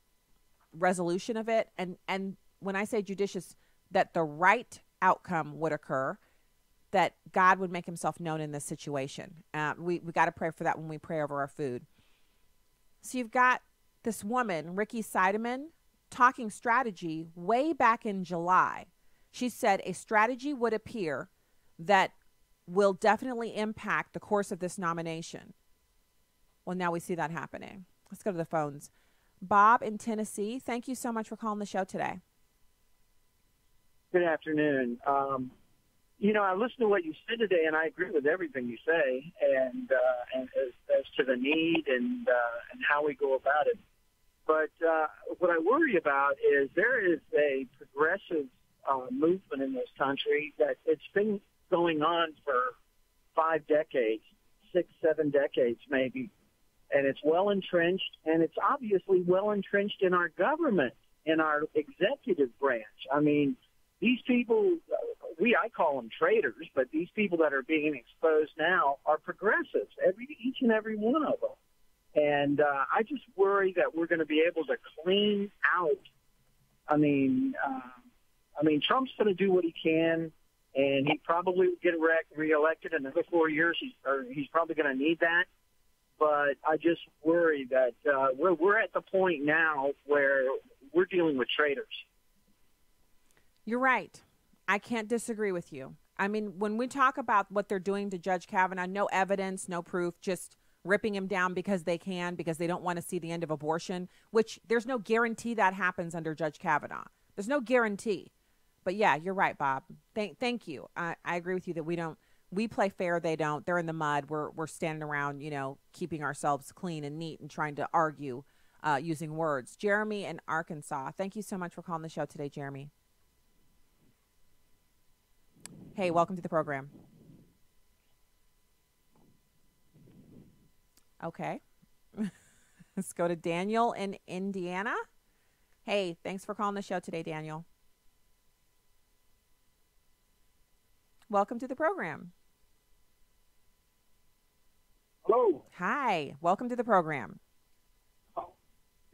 resolution of it. And when I say judicious, that the right outcome would occur, that God would make himself known in this situation. We got to pray for that when we pray over our food. So you've got this woman, Ricky Seidemann, talking strategy way back in July. She said a strategy would appear that will definitely impact the course of this nomination. Well, now we see that happening. Let's go to the phones. Bob in Tennessee, thank you so much for calling the show today. Good afternoon. I listened to what you said today, and I agree with everything you say, and as to the need and how we go about it. But what I worry about is there is a progressive movement in this country that it's been going on for 5 decades, 6, 7 decades maybe, and it's well entrenched, and it's obviously well entrenched in our government, in our executive branch. I mean, these people, I call them traitors, but these people that are being exposed now are progressives, each and every one of them. And I just worry that we're going to be able to clean out. I mean, Trump's going to do what he can, and he probably will get reelected in another 4 years. He's probably going to need that. But I just worry that we're at the point now where we're dealing with traitors. You're right. I can't disagree with you. I mean, when we talk about what they're doing to Judge Kavanaugh, no evidence, no proof, just ripping him down because they can, because they don't want to see the end of abortion, which there's no guarantee that happens under Judge Kavanaugh. There's no guarantee. But yeah, you're right, Bob. Thank you. I agree with you that we play fair, they don't. They're in the mud. We're standing around, keeping ourselves clean and neat and trying to argue using words. Jeremy in Arkansas. Thank you so much for calling the show today, Jeremy. Hey, welcome to the program. Okay. Let's go to Daniel in Indiana. Hey, thanks for calling the show today, Daniel. Welcome to the program. Hello. Hi. Welcome to the program.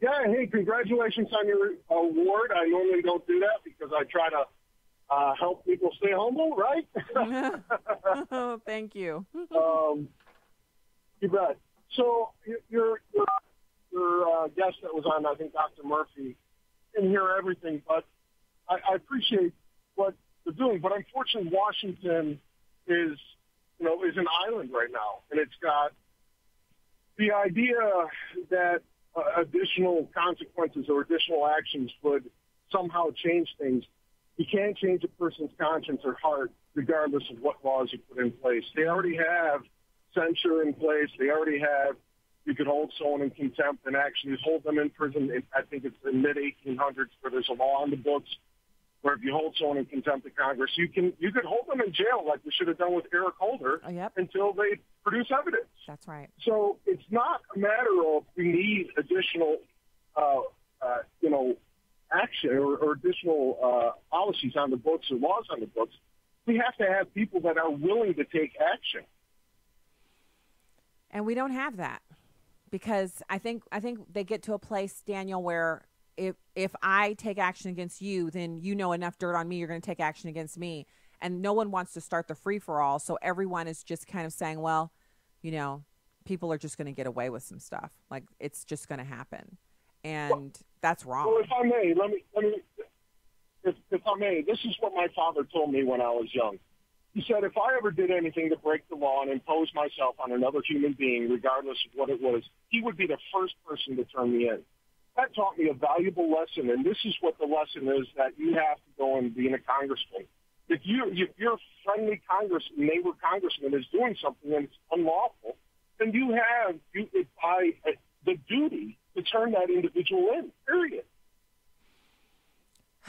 Yeah, hey, congratulations on your award. I normally don't do that because I try to help people stay humble, right? Oh, thank you. You bet. So your guest that was on, I think Dr. Murphy, didn't hear everything, but I appreciate what they're doing. But unfortunately, Washington is an island right now, and it's got the idea that additional consequences or additional actions would somehow change things. You can't change a person's conscience or heart regardless of what laws you put in place. They already have censure in place. They already have, you could hold someone in contempt and actually hold them in prison. I think it's the mid-1800s where there's a law on the books where if you hold someone in contempt of Congress, you could hold them in jail like we should have done with Eric Holder until they produce evidence. That's right. So it's not a matter of we need additional, action or additional policies on the books or laws on the books. We have to have people that are willing to take action. And we don't have that because I think they get to a place, Daniel, where if I take action against you, then enough dirt on me, you're going to take action against me. And no one wants to start the free-for-all, so everyone is just kind of saying, well, people are just going to get away with some stuff. Like, it's just going to happen. And that's wrong. Well, if I may, if I may, this is what my father told me when I was young. He said, if I ever did anything to break the law and impose myself on another human being, regardless of what it was, he would be the first person to turn me in. That taught me a valuable lesson, and this is what the lesson is that you have to go and being a congressman. If your friendly neighbor congressman is doing something and it's unlawful, then you have the duty to turn that individual in, period.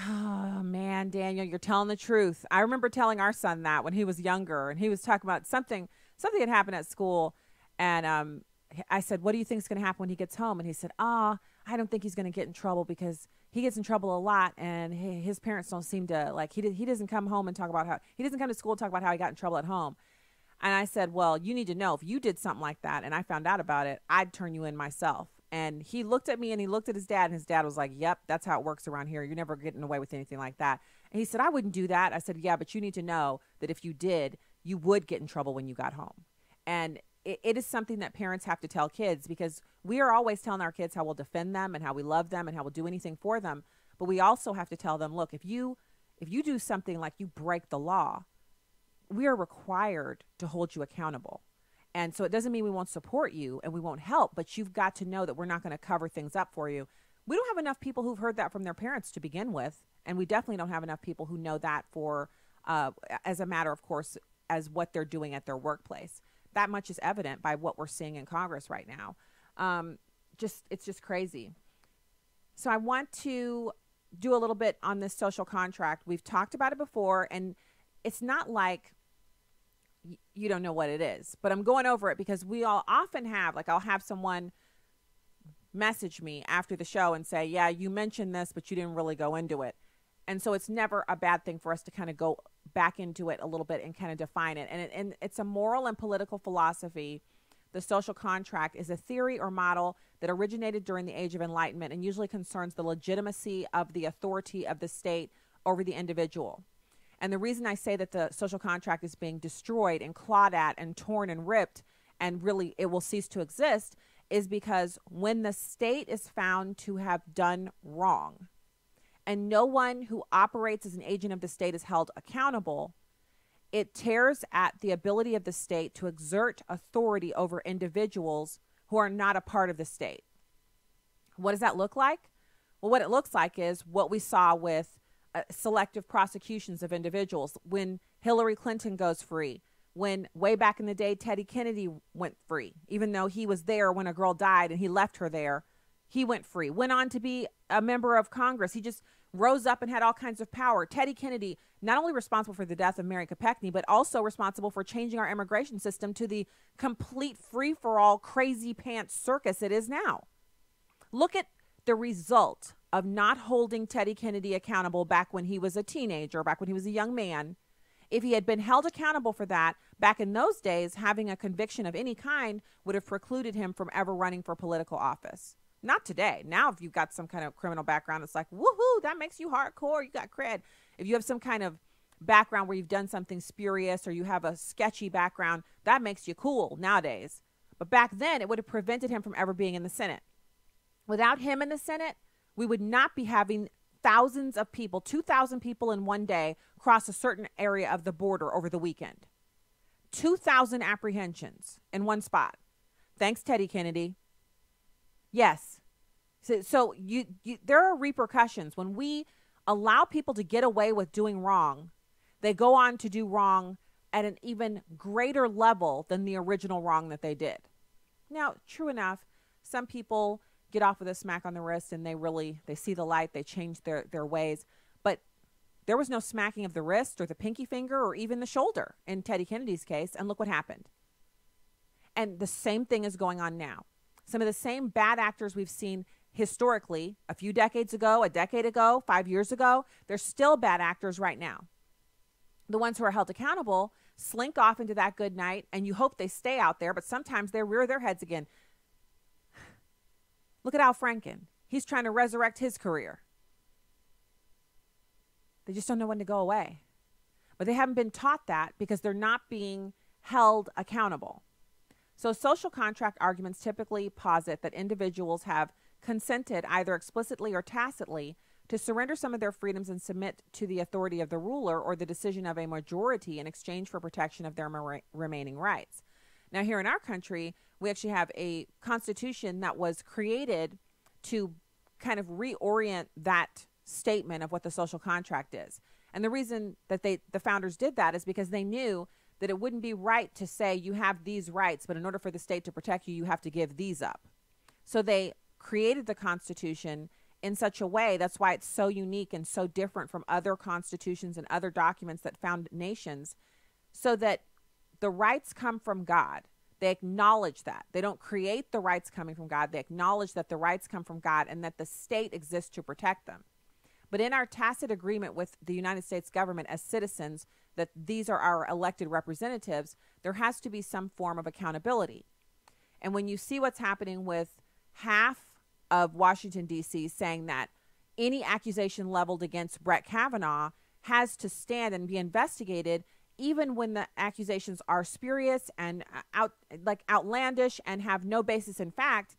Oh, man, Daniel, you're telling the truth. I remember telling our son that when he was younger, and he was talking about something had happened at school, and I said, what do you think is going to happen when he gets home? And he said, I don't think he's going to get in trouble because he gets in trouble a lot, and his parents don't seem to, he doesn't come home and talk about he doesn't come to school and talk about how he got in trouble at home. And I said, well, you need to know if you did something like that and I found out about it, I'd turn you in myself. And he looked at me and he looked at his dad, and his dad was like, yep, that's how it works around here. You're never getting away with anything like that. And he said, I wouldn't do that. I said, yeah, but you need to know that if you did, you would get in trouble when you got home. And it is something that parents have to tell kids, because we are always telling our kids how we'll defend them and how we love them and how we'll do anything for them. But we also have to tell them, look, if you do something like you break the law, we are required to hold you accountable. And so it doesn't mean we won't support you and we won't help, but you've got to know that we're not going to cover things up for you. We don't have enough people who've heard that from their parents to begin with. And we definitely don't have enough people who know that for, as a matter of course, as what they're doing at their workplace. That much is evident by what we're seeing in Congress right now. It's just crazy. So I want to do a little bit on this social contract. We've talked about it before, and it's not like you don't know what it is, but I'm going over it because we all often have, like, I'll have someone message me after the show and say, yeah, you mentioned this, but you didn't really go into it. And so it's never a bad thing for us to kind of go back into it a little bit and kind of define it. And it's a moral and political philosophy. The social contract is a theory or model that originated during the Age of Enlightenment and usually concerns the legitimacy of the authority of the state over the individual. And the reason I say that the social contract is being destroyed and clawed at and torn and ripped and really it will cease to exist is because when the state is found to have done wrong and no one who operates as an agent of the state is held accountable, it tears at the ability of the state to exert authority over individuals who are not a part of the state. What does that look like? Well, what it looks like is what we saw with selective prosecutions of individuals when Hillary Clinton goes free, when way back in the day Teddy Kennedy went free, even though he was there when a girl died and he left her there, he went free, went on to be a member of Congress. He just rose up and had all kinds of power. Teddy Kennedy, not only responsible for the death of Mary Kopechne, but also responsible for changing our immigration system to the complete free-for-all crazy pants circus it is now. Look at the result of not holding Teddy Kennedy accountable back when he was a teenager, back when he was a young man. If he had been held accountable for that, back in those days, having a conviction of any kind would have precluded him from ever running for political office. Not today. Now, if you've got some kind of criminal background, it's like, woohoo, that makes you hardcore. You got cred. If you have some kind of background where you've done something spurious or you have a sketchy background, that makes you cool nowadays. But back then, it would have prevented him from ever being in the Senate. Without him in the Senate, we would not be having thousands of people, 2,000 people in one day, cross a certain area of the border over the weekend. 2,000 apprehensions in one spot. Thanks, Teddy Kennedy. Yes. So there are repercussions. When we allow people to get away with doing wrong, they go on to do wrong at an even greater level than the original wrong that they did. Now, true enough, some people get off with a smack on the wrist and they see the light, they change their ways. But there was no smacking of the wrist or the pinky finger or even the shoulder in Teddy Kennedy's case. And look what happened. And the same thing is going on now. Some of the same bad actors we've seen historically a few decades ago, a decade ago, 5 years ago, they're still bad actors right now. The ones who are held accountable slink off into that good night and you hope they stay out there, but sometimes they rear their heads again. Look at Al Franken. He's trying to resurrect his career. They just don't know when to go away. But they haven't been taught that because they're not being held accountable. So social contract arguments typically posit that individuals have consented either explicitly or tacitly to surrender some of their freedoms and submit to the authority of the ruler or the decision of a majority in exchange for protection of their remaining rights. Now, here in our country, we actually have a constitution that was created to kind of reorient that statement of what the social contract is. And the reason that the founders did that is because they knew that it wouldn't be right to say you have these rights, but in order for the state to protect you, you have to give these up. So they created the Constitution in such a way, that's why it's so unique and so different from other constitutions and other documents that found nations, so that the rights come from God. They acknowledge that. They don't create the rights coming from God. They acknowledge that the rights come from God and that the state exists to protect them. But in our tacit agreement with the United States government as citizens, that these are our elected representatives, there has to be some form of accountability. And when you see what's happening with half of Washington, D.C. saying that any accusation leveled against Brett Kavanaugh has to stand and be investigated, even when the accusations are spurious and outlandish and have no basis in fact,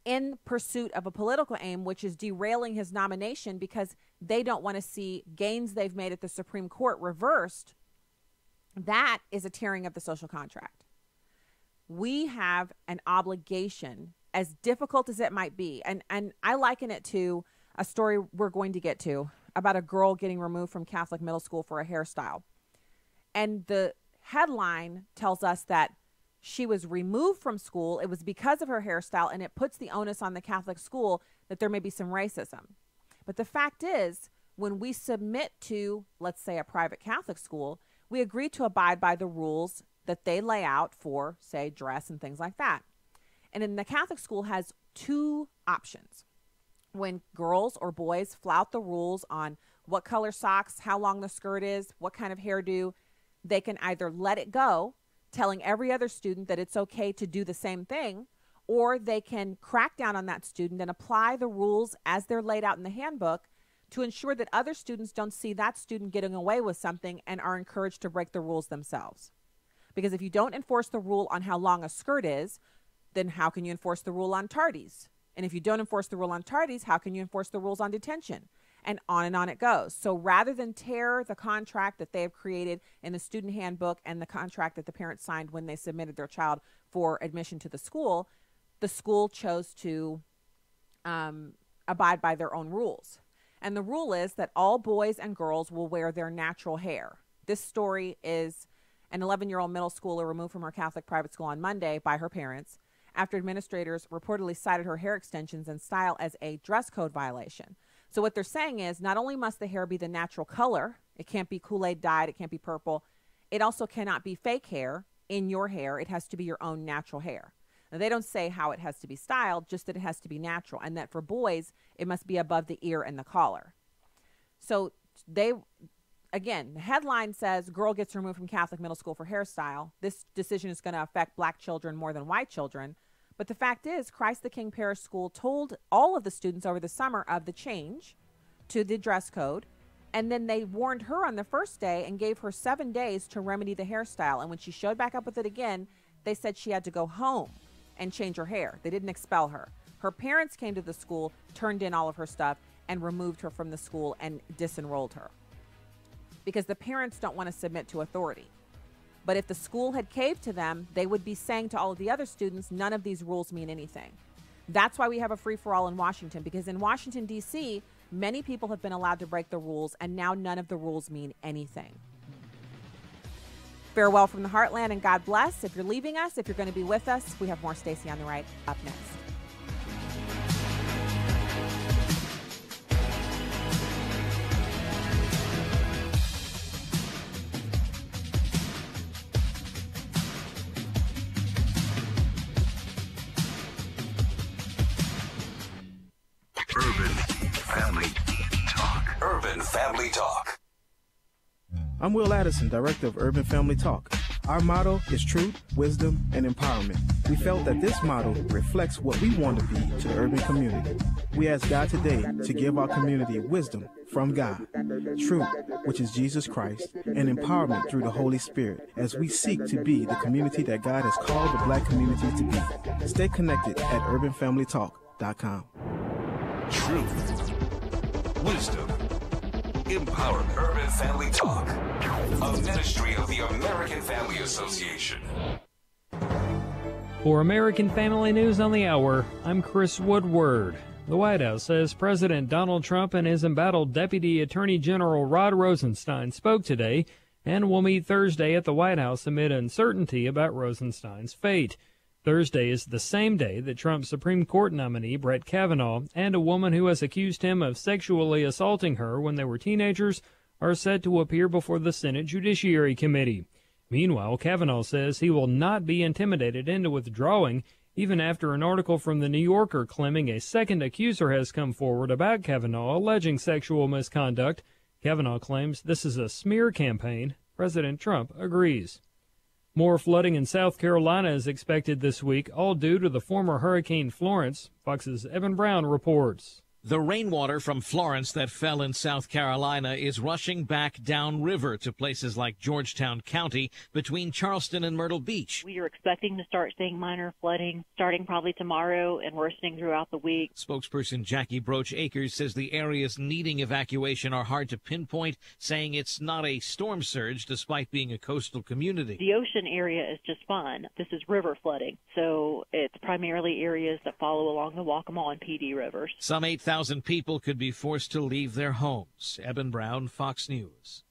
in pursuit of a political aim, which is derailing his nomination because they don't want to see gains they've made at the Supreme Court reversed, That is a tearing of the social contract. We have an obligation, as difficult as it might be, and I liken it to a story we're going to get to about a girl getting removed from Catholic middle school for a hairstyle. And the headline tells us that she was removed from school. It was because of her hairstyle, and it puts the onus on the Catholic school that there may be some racism. But the fact is, when we submit to, let's say, a private Catholic school, we agree to abide by the rules that they lay out for, say, dress and things like that. And then the Catholic school has two options. When girls or boys flout the rules on what color socks, how long the skirt is, what kind of hairdo, they can either let it go, telling every other student that it's okay to do the same thing, or they can crack down on that student and apply the rules as they're laid out in the handbook to ensure that other students don't see that student getting away with something and are encouraged to break the rules themselves. Because if you don't enforce the rule on how long a skirt is, then how can you enforce the rule on tardies? And if you don't enforce the rule on tardies, how can you enforce the rules on detention? And on it goes. So rather than tear the contract that they have created in the student handbook and the contract that the parents signed when they submitted their child for admission to the school chose to abide by their own rules. And the rule is that all boys and girls will wear their natural hair. This story is an 11-year-old middle schooler removed from her Catholic private school on Monday by her parents after administrators reportedly cited her hair extensions and style as a dress code violation. So what they're saying is not only must the hair be the natural color, it can't be Kool-Aid dyed, it can't be purple, it also cannot be fake hair in your hair. It has to be your own natural hair. Now, they don't say how it has to be styled, just that it has to be natural, and that for boys, it must be above the ear and the collar. So again, the headline says, girl gets removed from Catholic middle school for hairstyle. This decision is going to affect black children more than white children. But the fact is, Christ the King Parish School told all of the students over the summer of the change to the dress code. And then they warned her on the first day and gave her 7 days to remedy the hairstyle. And when she showed back up with it again, they said she had to go home and change her hair. They didn't expel her. Her parents came to the school, turned in all of her stuff, and removed her from the school and disenrolled her. Because the parents don't want to submit to authority. But if the school had caved to them, they would be saying to all of the other students, none of these rules mean anything. That's why we have a free-for-all in Washington, because in Washington, D.C., many people have been allowed to break the rules, and now none of the rules mean anything. Farewell from the Heartland, and God bless. If you're leaving us, if you're going to be with us, we have more Stacey on the Right up next. Urban Family Talk. I'm Will Addison, Director of Urban Family Talk. Our motto is truth, wisdom, and empowerment. We felt that this motto reflects what we want to be to the urban community. We ask God today to give our community wisdom from God, truth, which is Jesus Christ, and empowerment through the Holy Spirit as we seek to be the community that God has called the black community to be. Stay connected at urbanfamilytalk.com. Truth, wisdom, empowerment. Urban Family Talk, a ministry of the American Family Association. For American Family News on the Hour, I'm Chris Woodward. The White House says President Donald Trump and his embattled Deputy Attorney General Rod Rosenstein spoke today and will meet Thursday at the White House amid uncertainty about Rosenstein's fate. Thursday is the same day that Trump's Supreme Court nominee Brett Kavanaugh and a woman who has accused him of sexually assaulting her when they were teenagers are set to appear before the Senate Judiciary Committee. Meanwhile, Kavanaugh says he will not be intimidated into withdrawing, even after an article from The New Yorker claiming a second accuser has come forward about Kavanaugh alleging sexual misconduct. Kavanaugh claims this is a smear campaign. President Trump agrees. More flooding in South Carolina is expected this week, all due to the former Hurricane Florence. Fox's Evan Brown reports. The rainwater from Florence that fell in South Carolina is rushing back downriver to places like Georgetown County between Charleston and Myrtle Beach. We are expecting to start seeing minor flooding starting probably tomorrow and worsening throughout the week. Spokesperson Jackie Broach-Akers says the areas needing evacuation are hard to pinpoint, saying it's not a storm surge despite being a coastal community. The ocean area is just fine. This is river flooding, so it's primarily areas that follow along the Waccamaw and PD rivers. Some 8,000 people could be forced to leave their homes. Eben Brown, Fox News.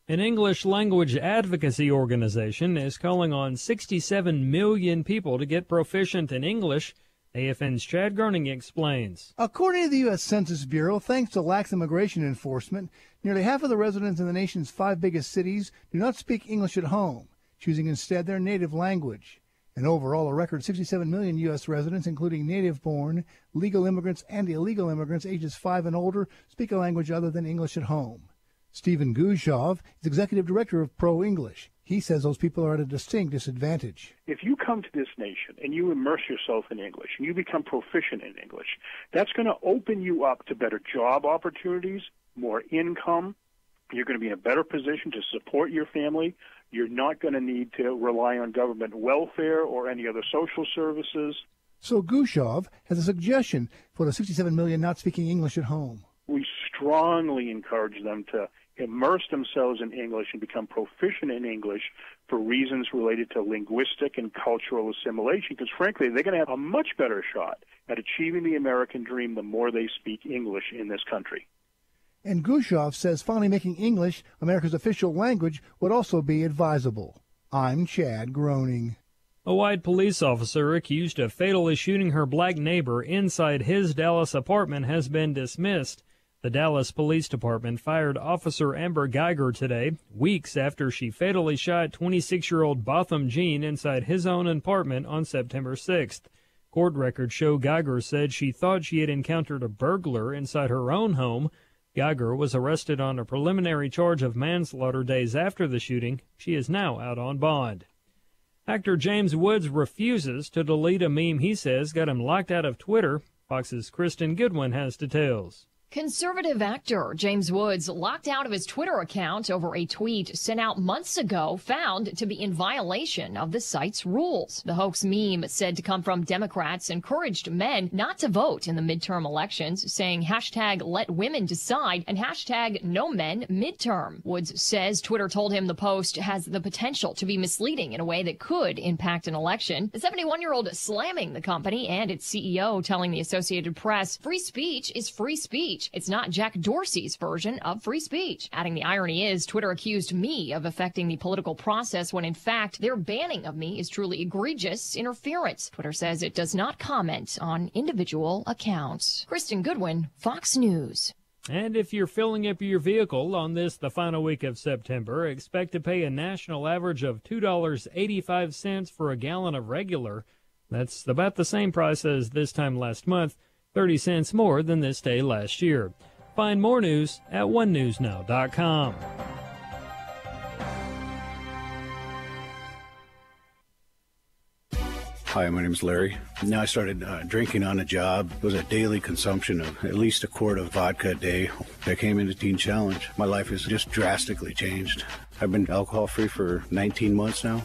An English language advocacy organization is calling on 67 million people to get proficient in English. AFN's Chad Gerning explains. According to the U.S. Census Bureau, thanks to lax immigration enforcement, nearly half of the residents in the nation's 5 biggest cities do not speak English at home, choosing instead their native language. And overall, a record 67 million U.S. residents, including native-born, legal immigrants, and illegal immigrants ages 5 and older, speak a language other than English at home. Stephen Gushov is executive director of Pro English. He says those people are at a distinct disadvantage. If you come to this nation and you immerse yourself in English and you become proficient in English, that's going to open you up to better job opportunities, more income. You're going to be in a better position to support your family. You're not going to need to rely on government welfare or any other social services. So Gushov has a suggestion for the 67 million not speaking English at home. We strongly encourage them to immerse themselves in English and become proficient in English for reasons related to linguistic and cultural assimilation, because frankly, they're going to have a much better shot at achieving the American dream the more they speak English in this country. And Gushov says finally making English America's official language would also be advisable. I'm Chad Groening. A white police officer accused of fatally shooting her black neighbor inside his Dallas apartment has been dismissed. The Dallas Police Department fired Officer Amber Geiger today, weeks after she fatally shot 26-year-old Botham Jean inside his own apartment on September 6th. Court records show Geiger said she thought she had encountered a burglar inside her own home. Geiger was arrested on a preliminary charge of manslaughter days after the shooting. She is now out on bond. Actor James Woods refuses to delete a meme he says got him locked out of Twitter. Fox's Kristen Goodwin has details. Conservative actor James Woods locked out of his Twitter account over a tweet sent out months ago found to be in violation of the site's rules. The hoax meme, said to come from Democrats, encouraged men not to vote in the midterm elections, saying hashtag let women decide and hashtag no men midterm. Woods says Twitter told him the post has the potential to be misleading in a way that could impact an election. The 71-year-old slamming the company and its CEO, telling the Associated Press, free speech is free speech. It's not Jack Dorsey's version of free speech. Adding the irony is Twitter accused me of affecting the political process when in fact their banning of me is truly egregious interference. Twitter says it does not comment on individual accounts. Kristen Goodwin, Fox News. And if you're filling up your vehicle on this, the final week of September, expect to pay a national average of $2.85 for a gallon of regular. That's about the same price as this time last month. 30 cents more than this day last year. Find more news at onenewsnow.com. Hi, my name is Larry. Now I started drinking on the job. It was a daily consumption of at least a quart of vodka a day. I came into Teen Challenge. My life has just drastically changed. I've been alcohol-free for 19 months now.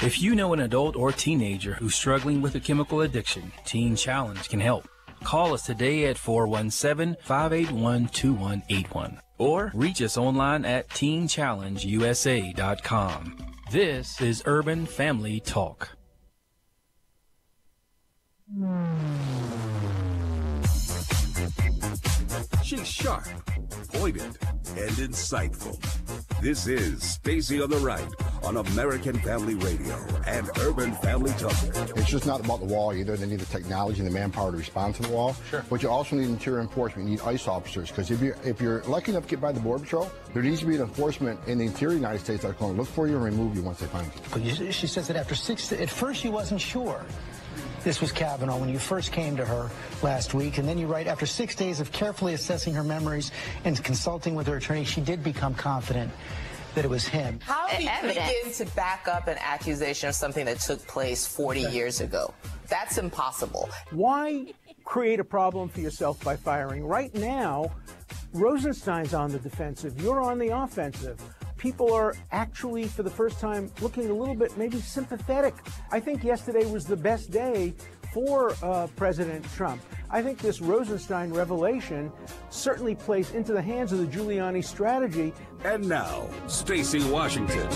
If you know an adult or teenager who's struggling with a chemical addiction, Teen Challenge can help. Call us today at 417-581-2181 or reach us online at teenchallengeusa.com. This is Urban Family Talk. She's sharp, pointed, and insightful. This is Stacy on the Right on American Family Radio and Urban Family Talk. It's just not about the wall either. They need the technology and the manpower to respond to the wall. Sure. But you also need interior enforcement. You need ICE officers, because if you're lucky enough to get by the Border Patrol, there needs to be an enforcement in the interior United States that's going to look for you and remove you once they find you. But she says that after at first she wasn't sure this was Kavanaugh when you first came to her last week, and then you write, after 6 days of carefully assessing her memories and consulting with her attorney, she did become confident that it was him. How do you begin to back up an accusation of something that took place 40 years ago? That's impossible. Why create a problem for yourself by firing. Right now, Rosenstein's on the defensive. You're on the offensive. People are actually, for the first time, looking a little bit maybe sympathetic. I think yesterday was the best day for President Trump. I think this Rosenstein revelation certainly plays into the hands of the Giuliani strategy. And now, Stacey Washington.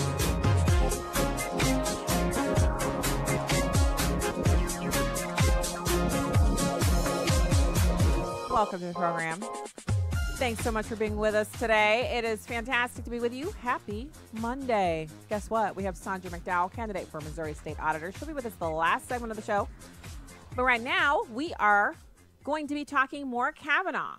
Welcome to the program. Thanks so much for being with us today. It is fantastic to be with you. Happy Monday. Guess what? We have Saundra McDowell, candidate for Missouri State Auditor. She'll be with us the last segment of the show. But right now, we are going to be talking more Kavanaugh.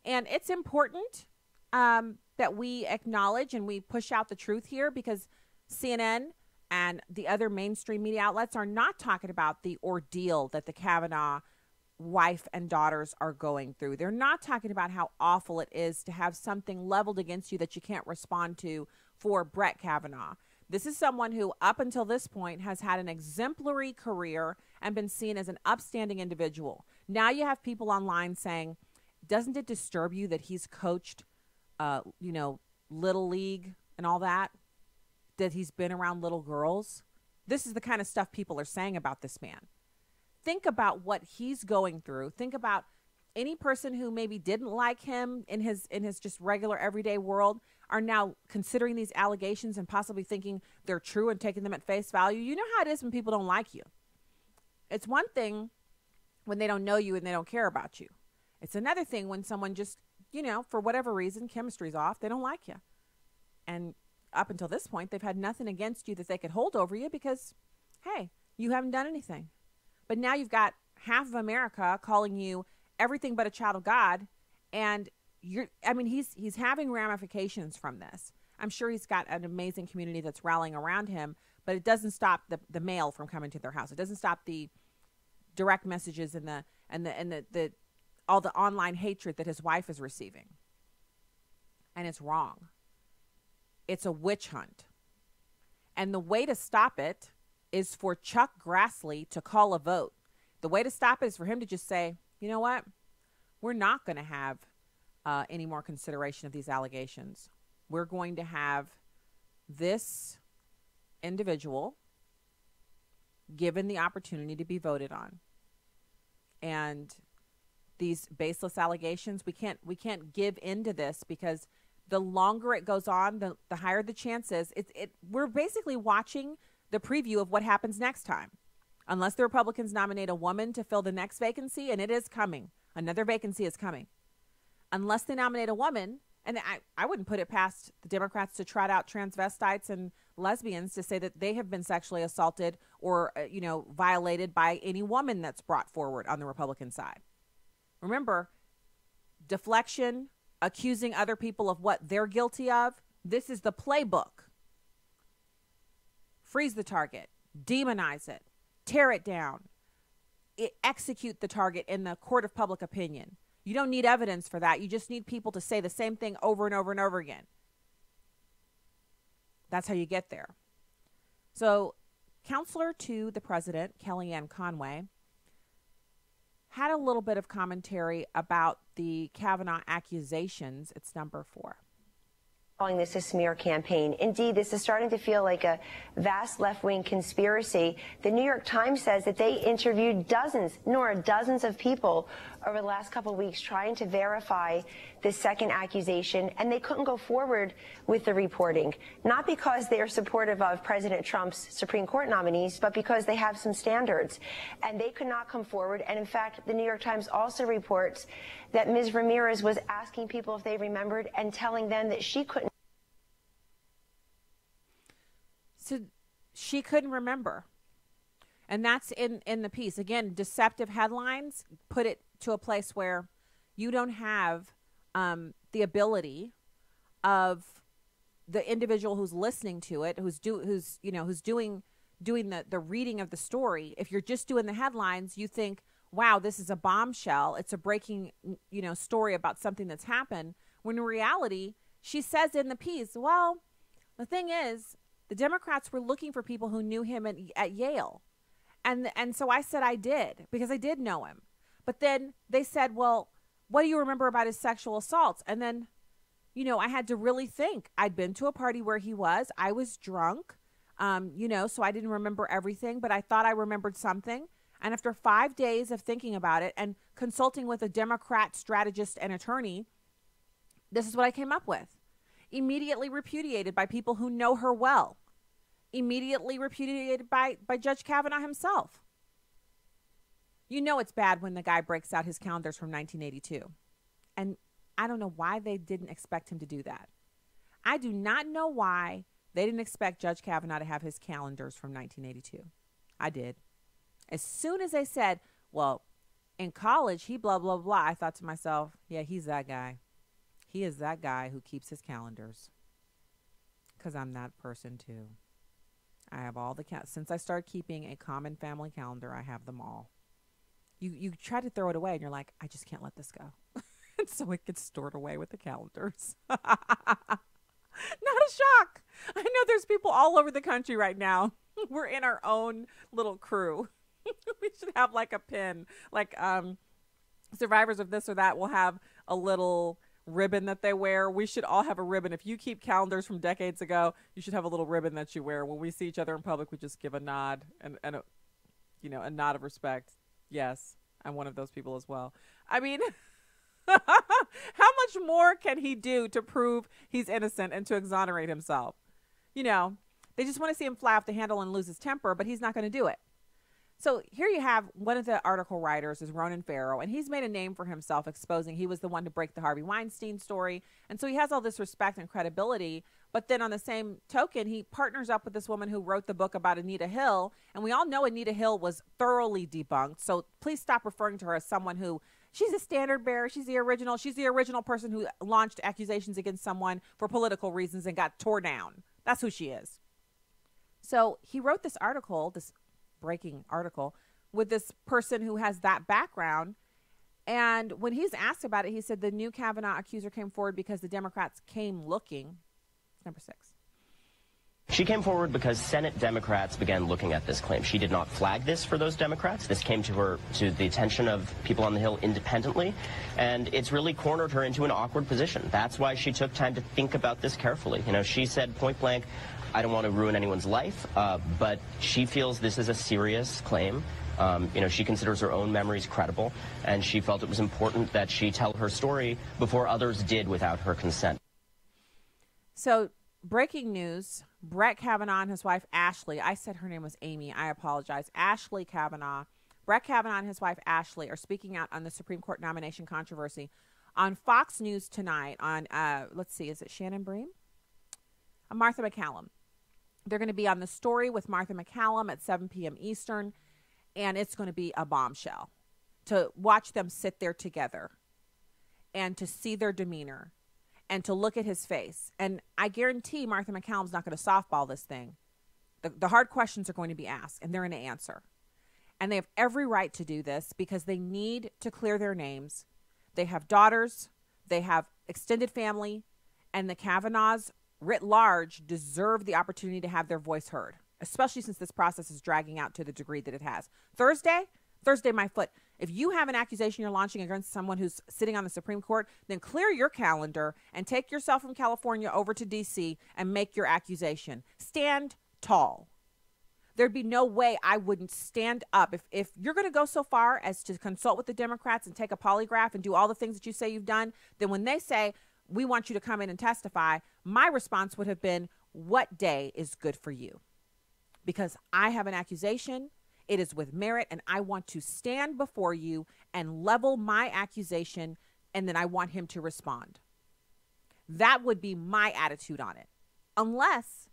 And it's important that we acknowledge and we push out the truth here, because CNN and the other mainstream media outlets are not talking about the ordeal that the Kavanaugh wife and daughters are going through. They're not talking about how awful it is to have something leveled against you that you can't respond to for Brett Kavanaugh. This is someone who, up until this point, has had an exemplary career and been seen as an upstanding individual. Now you have people online saying, doesn't it disturb you that he's coached, Little League and all that he's been around little girls? This is the kind of stuff people are saying about this man. Think about what he's going through. Think about any person who maybe didn't like him in his just regular everyday world are now considering these allegations and possibly thinking they're true and taking them at face value. You know how it is when people don't like you. It's one thing when they don't know you and they don't care about you. It's another thing when someone just, for whatever reason, chemistry's off, they don't like you. And up until this point, they've had nothing against you that they could hold over you because, hey, you haven't done anything. But now you've got half of America calling you everything but a child of God. And he's having ramifications from this. I'm sure he's got an amazing community that's rallying around him, but it doesn't stop the mail from coming to their house. It doesn't stop the direct messages and the all the online hatred that his wife is receiving. And it's wrong. It's a witch hunt. And the way to stop it is for Chuck Grassley to call a vote. The way to stop it is for him to just say, you know what? We're not going to have any more consideration of these allegations. We're going to have this individual given the opportunity to be voted on. And these baseless allegations, we can't give into this, because the longer it goes on, the higher the chances. We're basically watching the preview of what happens next time. Unless the Republicans nominate a woman to fill the next vacancy, and it is coming. Another vacancy is coming. Unless they nominate a woman, and I wouldn't put it past the Democrats to trot out transvestites and lesbians to say that they have been sexually assaulted or, violated by any woman that's brought forward on the Republican side. Remember, deflection, accusing other people of what they're guilty of, this is the playbook. Freeze the target, demonize it, tear it down, execute the target in the court of public opinion. You don't need evidence for that. You just need people to say the same thing over and over and over again. That's how you get there. So, counselor to the president, Kellyanne Conway, had a little bit of commentary about the Kavanaugh accusations. It's number 4. Calling this a smear campaign. Indeed, this is starting to feel like a vast left-wing conspiracy. The New York Times says that they interviewed dozens of people over the last couple of weeks trying to verify this second accusation, and they couldn't go forward with the reporting. Not because they are supportive of President Trump's Supreme Court nominees, but because they have some standards. And they could not come forward. And in fact, the New York Times also reports that Ms. Ramirez was asking people if they remembered and telling them that she couldn't. So she couldn't remember. And that's in the piece. Again, deceptive headlines put it to a place where you don't have the ability of the individual who's listening to it, who's doing the reading of the story. If you're just doing the headlines, you think, wow, this is a bombshell. It's a breaking, story about something that's happened. When in reality, she says in the piece, well, the thing is, the Democrats were looking for people who knew him at Yale. And so I said I did, because I did know him. But then they said, well, what do you remember about his sexual assaults? And then, I had to really think. I'd been to a party where he was. I was drunk, so I didn't remember everything, but I thought I remembered something. And after 5 days of thinking about it and consulting with a Democrat strategist and attorney, this is what I came up with. Immediately repudiated by people who know her well. Immediately repudiated by Judge Kavanaugh himself. It's bad when the guy breaks out his calendars from 1982. And I don't know why they didn't expect him to do that. I do not know why they didn't expect Judge Kavanaugh to have his calendars from 1982. I did. As soon as they said, well, in college, he blah, blah, blah, I thought to myself, yeah, he's that guy. He is that guy who keeps his calendars. Because I'm that person, too. I have all the since I started keeping a common family calendar, I have them all. You try to throw it away, and you're like, I just can't let this go. And so it gets stored away with the calendars. Not a shock. I know there's people all over the country right now. We're in our own little crew. We should have like a pin, like survivors of this or that will have a little ribbon that they wear. We should all have a ribbon. If you keep calendars from decades ago, you should have a little ribbon that you wear. When we see each other in public, we just give a nod and a, a nod of respect. Yes, I'm one of those people as well. I mean, how much more can he do to prove he's innocent and to exonerate himself? They just want to see him fly off the handle and lose his temper, but he's not going to do it. So here you have one of the article writers is Ronan Farrow, and he's made a name for himself exposing he was the one to break the Harvey Weinstein story. And so he has all this respect and credibility. But then on the same token, he partners up with this woman who wrote the book about Anita Hill. And we all know Anita Hill was thoroughly debunked. So please stop referring to her as someone who, she's a standard bearer. She's the original person who launched accusations against someone for political reasons and got tore down. That's who she is. So he wrote this article, this breaking article, with this person who has that background. And when he's asked about it, he said the new Kavanaugh accuser came forward because the Democrats came looking. Number 6. She came forward because Senate Democrats began looking at this claim. She did not flag this for those Democrats. This came to the attention of people on the Hill independently, and it's really cornered her into an awkward position. That's why she took time to think about this carefully. She said point blank, I don't want to ruin anyone's life, but she feels this is a serious claim. She considers her own memories credible, and she felt it was important that she tell her story before others did without her consent. So, breaking news, Brett Kavanaugh and his wife Ashley, I said her name was Amy, I apologize, Ashley Kavanaugh, Brett Kavanaugh and his wife Ashley are speaking out on the Supreme Court nomination controversy on Fox News tonight on, let's see, is it Shannon Bream? Martha McCallum. They're going to be on The Story with Martha McCallum at 7 p.m. Eastern, and it's going to be a bombshell to watch them sit there together and to see their demeanor and to look at his face. And I guarantee Martha McCallum's not going to softball this thing. The hard questions are going to be asked, and they're going to answer. And they have every right to do this because they need to clear their names. They have daughters, they have extended family, and the Kavanaughs writ large deserve the opportunity to have their voice heard, especially since this process is dragging out to the degree that it has. Thursday, my foot. If you have an accusation you're launching against someone who's sitting on the Supreme Court, then clear your calendar and take yourself from California over to D.C. and make your accusation. Stand tall. There'd be no way I wouldn't stand up. If you're going to go so far as to consult with the Democrats and take a polygraph and do all the things that you say you've done, then when they say, we want you to come in and testify, my response would have been, what day is good for you? Because I have an accusation. It is with merit, and I want to stand before you and level my accusation, and then I want him to respond. That would be my attitude on it, unless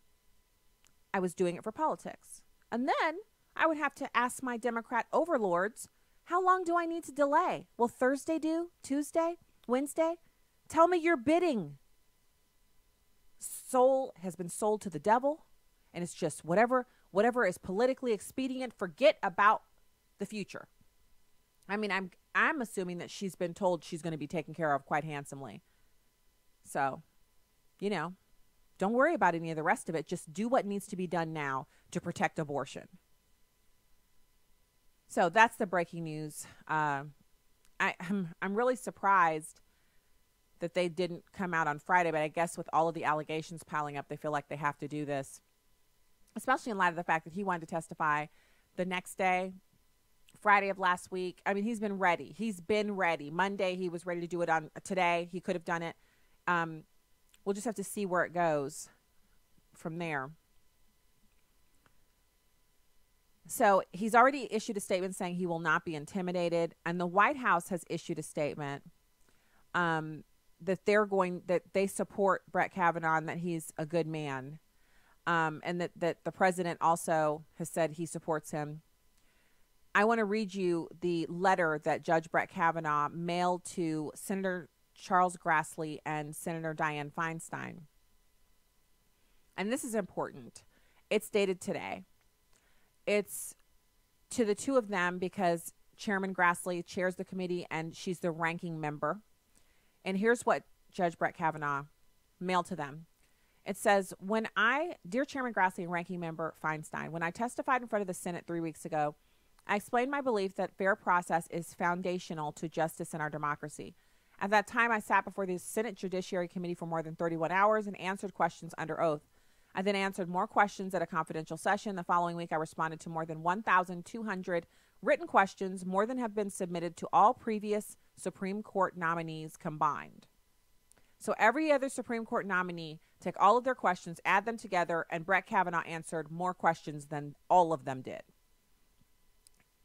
I was doing it for politics. And then I would have to ask my Democrat overlords, how long do I need to delay? Will Thursday do? Tuesday? Wednesday? Tell me your bidding. Soul has been sold to the devil, and it's just whatever is politically expedient. Forget about the future. I mean, I'm assuming that she's been told she's going to be taken care of quite handsomely. So, don't worry about any of the rest of it. Just do what needs to be done now to protect abortion. So that's the breaking news. I'm really surprised that they didn't come out on Friday, but I guess with all of the allegations piling up, they feel like they have to do this, especially in light of the fact that he wanted to testify the next day, Friday of last week. I mean, he's been ready. Monday, he was ready to do it. On today, he could have done it. We'll just have to see where it goes from there. So he's already issued a statement saying he will not be intimidated, and the White House has issued a statement that they support Brett Kavanaugh and that he's a good man, and that the president also has said he supports him. I want to read you the letter that Judge Brett Kavanaugh mailed to Senator Charles Grassley and Senator Dianne Feinstein. And this is important. It's dated today. It's to the two of them because Chairman Grassley chairs the committee and she's the ranking member. And here's what Judge Brett Kavanaugh mailed to them. It says, Dear Chairman Grassley and Ranking Member Feinstein, when I testified in front of the Senate 3 weeks ago, I explained my belief that fair process is foundational to justice in our democracy. At that time, I sat before the Senate Judiciary Committee for more than 31 hours and answered questions under oath. I then answered more questions at a confidential session. The following week, I responded to more than 1,200 written questions, more than have been submitted to all previous Supreme Court nominees combined. So every other Supreme Court nominee, take all of their questions, add them together, and Brett Kavanaugh answered more questions than all of them did.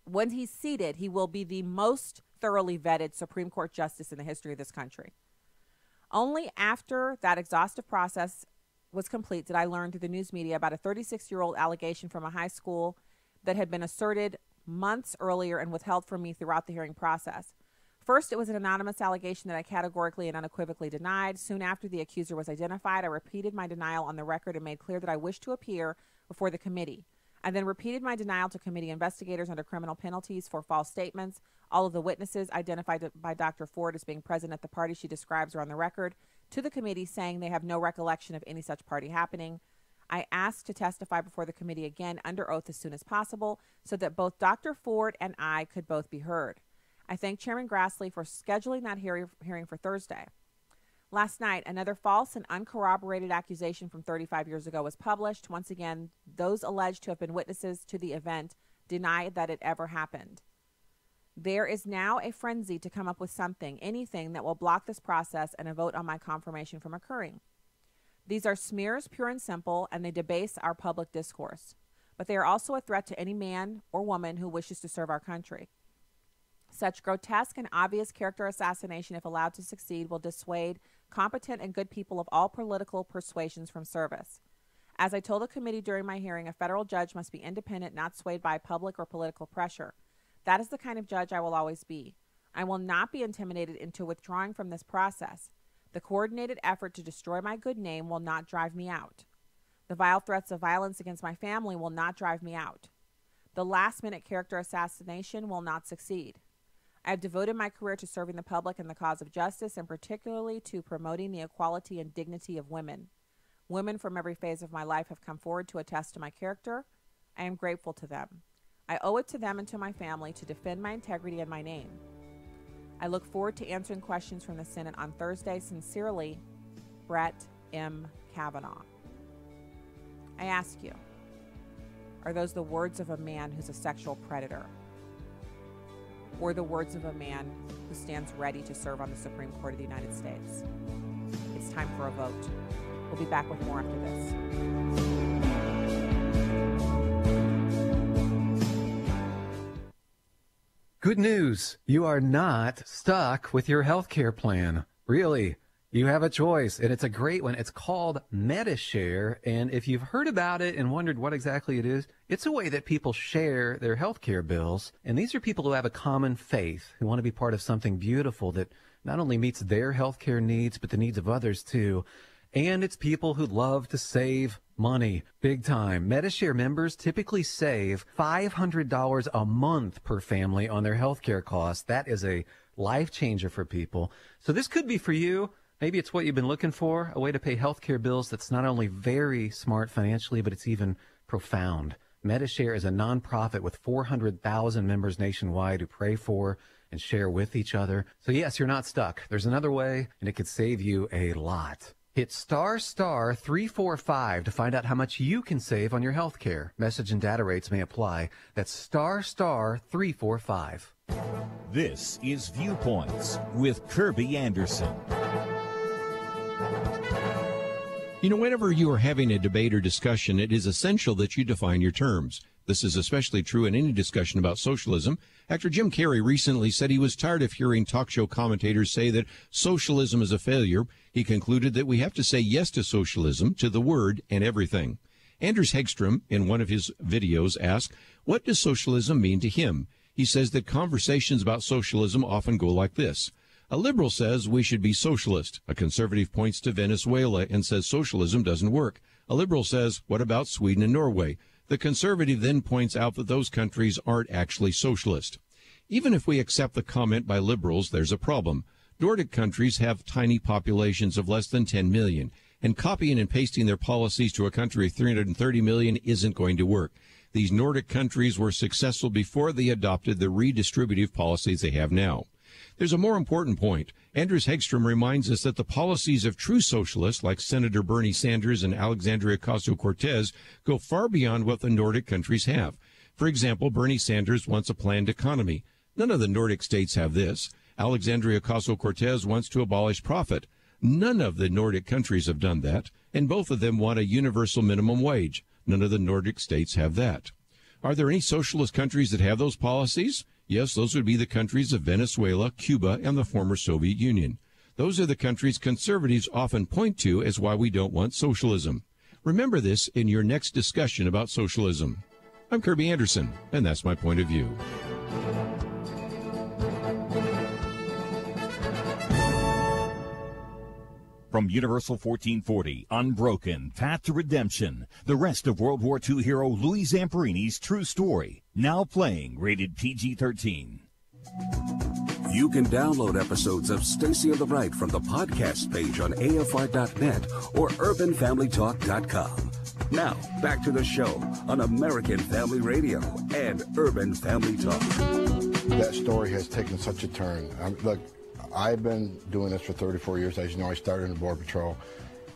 When he's seated, he will be the most thoroughly vetted Supreme Court justice in the history of this country. Only after that exhaustive process was complete did I learn through the news media about a 36-year-old allegation from a high school that had been asserted months earlier and withheld from me throughout the hearing process. First, it was an anonymous allegation that I categorically and unequivocally denied. Soon after the accuser was identified, I repeated my denial on the record and made clear that I wished to appear before the committee. I then repeated my denial to committee investigators under criminal penalties for false statements. All of the witnesses identified by Dr. Ford as being present at the party she describes are on the record to the committee, saying they have no recollection of any such party happening. I asked to testify before the committee again under oath as soon as possible so that both Dr. Ford and I could both be heard. I thank Chairman Grassley for scheduling that hearing for Thursday. Last night, another false and uncorroborated accusation from 35 years ago was published. Once again, those alleged to have been witnesses to the event deny that it ever happened. There is now a frenzy to come up with something, anything that will block this process and a vote on my confirmation from occurring. These are smears, pure and simple, and they debase our public discourse. But they are also a threat to any man or woman who wishes to serve our country. Such grotesque and obvious character assassination, if allowed to succeed, will dissuade competent and good people of all political persuasions from service. As I told the committee during my hearing, a federal judge must be independent, not swayed by public or political pressure. That is the kind of judge I will always be. I will not be intimidated into withdrawing from this process. The coordinated effort to destroy my good name will not drive me out. The vile threats of violence against my family will not drive me out. The last-minute character assassination will not succeed. I have devoted my career to serving the public and the cause of justice, and particularly to promoting the equality and dignity of women. Women from every phase of my life have come forward to attest to my character. I am grateful to them. I owe it to them and to my family to defend my integrity and my name. I look forward to answering questions from the Senate on Thursday. Sincerely, Brett M. Kavanaugh. I ask you, are those the words of a man who's a sexual predator? Or the words of a man who stands ready to serve on the Supreme Court of the United States? It's time for a vote. We'll be back with more after this. Good news. You are not stuck with your health care plan. Really. You have a choice, and it's a great one. It's called MediShare, and if you've heard about it and wondered what exactly it is, it's a way that people share their health care bills, and these are people who have a common faith, who want to be part of something beautiful that not only meets their health care needs, but the needs of others too. And it's people who love to save money, big time. MediShare members typically save $500 a month per family on their health care costs. That is a life changer for people. So this could be for you. Maybe it's what you've been looking for, a way to pay health care bills that's not only very smart financially, but it's even profound. MediShare is a nonprofit with 400,000 members nationwide who pray for and share with each other. So yes, you're not stuck. There's another way, and it could save you a lot. Hit *345 to find out how much you can save on your health care. Message and data rates may apply. That's *345. This is Viewpoints with Kirby Anderson. You know, whenever you are having a debate or discussion, it is essential that you define your terms. This is especially true in any discussion about socialism. Actor Jim Carrey recently said he was tired of hearing talk show commentators say that socialism is a failure. He concluded that we have to say yes to socialism, to the word and everything. Anders Hegstrom, in one of his videos, asked, what does socialism mean to him? He says that conversations about socialism often go like this. A liberal says we should be socialist. A conservative points to Venezuela and says socialism doesn't work. A liberal says, what about Sweden and Norway? The conservative then points out that those countries aren't actually socialist. Even if we accept the comment by liberals, there's a problem. Nordic countries have tiny populations of less than 10 million, and copying and pasting their policies to a country of 330 million isn't going to work. These Nordic countries were successful before they adopted the redistributive policies they have now. There's a more important point. Anders Hegstrom reminds us that the policies of true socialists like Senator Bernie Sanders and Alexandria Ocasio-Cortez go far beyond what the Nordic countries have. For example, Bernie Sanders wants a planned economy. None of the Nordic states have this. Alexandria Ocasio-Cortez wants to abolish profit. None of the Nordic countries have done that, and both of them want a universal minimum wage. None of the Nordic states have that. Are there any socialist countries that have those policies? Yes, those would be the countries of Venezuela, Cuba, and the former Soviet Union. Those are the countries conservatives often point to as why we don't want socialism. Remember this in your next discussion about socialism. I'm Kirby Anderson, and that's my point of view. From Universal 1440, Unbroken, Path to Redemption, the rest of World War II hero Louis Zamperini's true story, now playing, rated PG-13. You can download episodes of Stacy on the Right from the podcast page on AFR.net or UrbanFamilyTalk.com. Now, back to the show on American Family Radio and Urban Family Talk. That story has taken such a turn. Look, I've been doing this for 34 years. As you know, I started in the Border Patrol.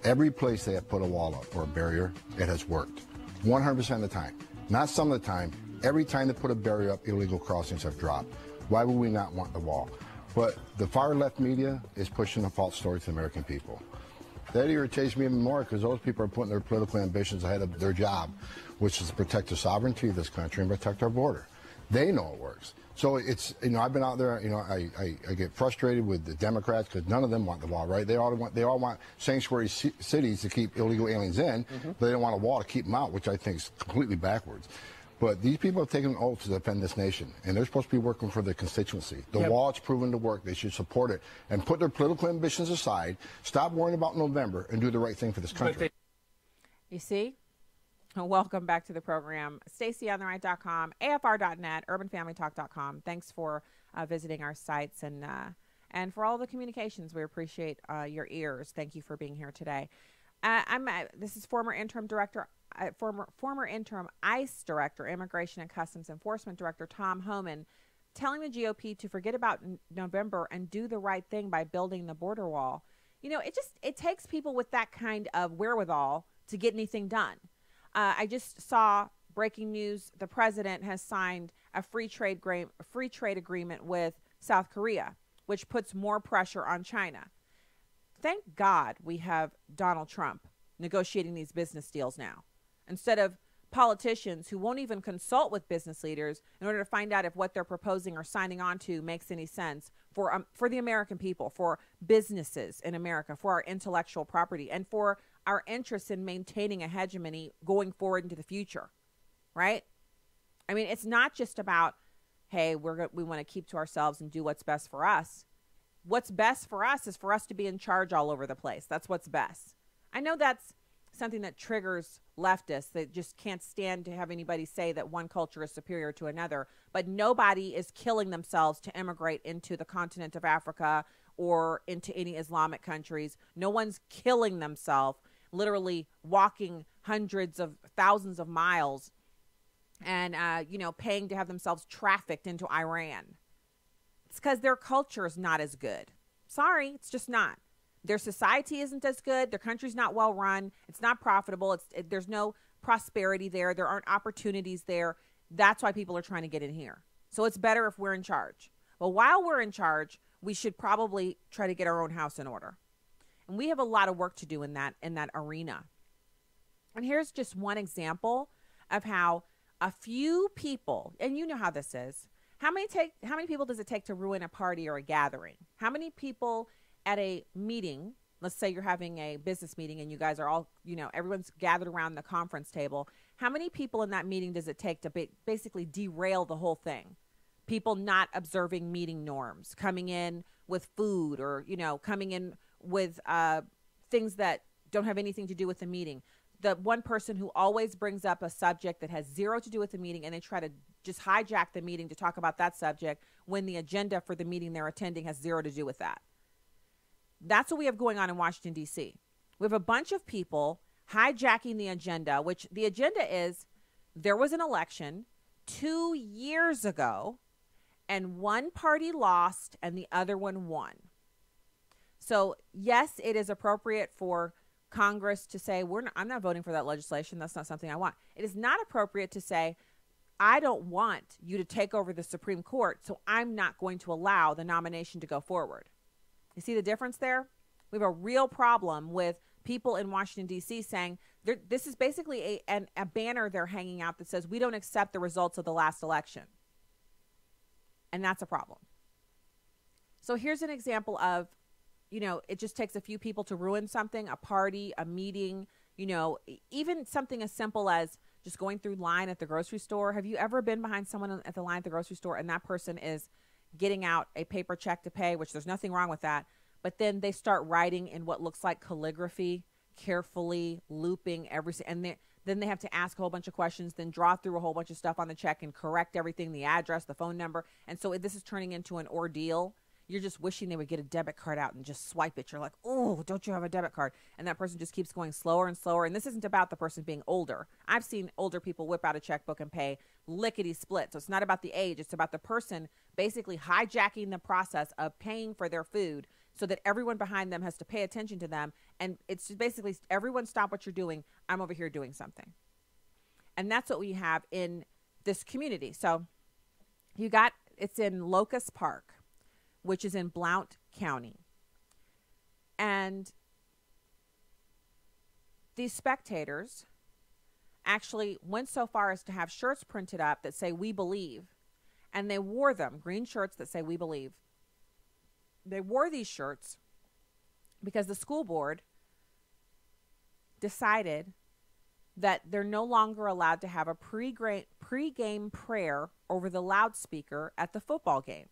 Every place they have put a wall up or a barrier, it has worked. 100% of the time. Not some of the time. Every time they put a barrier up, illegal crossings have dropped. Why would we not want the wall? But the far left media is pushing a false story to the American people. That irritates me even more because those people are putting their political ambitions ahead of their job, which is to protect the sovereignty of this country and protect our border. They know it works. So it's, I've been out there, I get frustrated with the Democrats because none of them want the wall, right? They all want sanctuary cities to keep illegal aliens in, but they don't want a wall to keep them out, which I think is completely backwards. But these people have taken an oath to defend this nation, and they're supposed to be working for the constituency. The wall is proven to work. They should support it and put their political ambitions aside, stop worrying about November, and do the right thing for this country. You see? Welcome back to the program. StacyOnTheRight.com, AFR.net, UrbanFamilyTalk.com. Thanks for visiting our sites and for all the communications. We appreciate your ears. Thank you for being here today. This is former interim ICE director, Immigration and Customs Enforcement Director Tom Homan, telling the GOP to forget about November and do the right thing by building the border wall. It takes people with that kind of wherewithal to get anything done. I just saw breaking news. The president has signed a free trade agreement with South Korea, which puts more pressure on China. Thank God we have Donald Trump negotiating these business deals now, instead of politicians who won't even consult with business leaders in order to find out if what they're proposing or signing on to makes any sense for the American people, for businesses in America, for our intellectual property, and for our interests in maintaining a hegemony going forward into the future, right? I mean, it's not just about, hey, we want to keep to ourselves and do what's best for us. What's best for us is for us to be in charge all over the place. That's what's best. I know that's something that triggers leftists that just can't stand to have anybody say that one culture is superior to another, but nobody is killing themselves to immigrate into the continent of Africa or into any Islamic countries. No one's killing themselves, literally walking hundreds of thousands of miles and, paying to have themselves trafficked into Iran. It's because their culture is not as good. Sorry, it's just not. Their society isn't as good. Their country's not well run. It's not profitable. There's no prosperity there. There aren't opportunities there. That's why people are trying to get in here. So it's better if we're in charge. Well, while we're in charge, we should probably try to get our own house in order. And we have a lot of work to do in that arena. And here's just one example of how a few people, and you know how this is, how many people does it take to ruin a party or a gathering? How many people at a meeting, let's say you're having a business meeting and you guys are all, everyone's gathered around the conference table. How many people in that meeting does it take to basically derail the whole thing? People not observing meeting norms, coming in with food or, coming in with things that don't have anything to do with the meeting. The one person who always brings up a subject that has zero to do with the meeting, and they try to just hijack the meeting to talk about that subject when the agenda for the meeting they're attending has zero to do with that. That's what we have going on in Washington, D.C. We have a bunch of people hijacking the agenda, which the agenda is there was an election 2 years ago, and one party lost and the other one won. So, yes, it is appropriate for Congress to say, I'm not voting for that legislation. That's not something I want. It is not appropriate to say, I don't want you to take over the Supreme Court, so I'm not going to allow the nomination to go forward. You see the difference there? We have a real problem with people in Washington, D.C. saying this is basically a banner they're hanging out that says we don't accept the results of the last election. And that's a problem. So here's an example of, it just takes a few people to ruin something, a party, a meeting, even something as simple as just going through line at the grocery store. Have you ever been behind someone at the line at the grocery store and that person is getting out a paper check to pay, which there's nothing wrong with that, but then they start writing in what looks like calligraphy, carefully looping and then they have to ask a whole bunch of questions, then draw through a whole bunch of stuff on the check and correct everything, the address, the phone number. And so this is turning into an ordeal. You're just wishing they would get a debit card out and just swipe it. You're like, oh, don't you have a debit card? And that person just keeps going slower and slower. And this isn't about the person being older. I've seen older people whip out a checkbook and pay lickety split. So it's not about the age. It's about the person basically hijacking the process of paying for their food so that everyone behind them has to pay attention to them. And it's just basically everyone stop what you're doing. I'm over here doing something. And that's what we have in this community. So it's in Locust Park, which is in Blount County. And these spectators actually went so far as to have shirts printed up that say, "We believe." And they wore them, green shirts that say, "We believe." They wore these shirts because the school board decided that they're no longer allowed to have a pre-game prayer over the loudspeaker at the football game.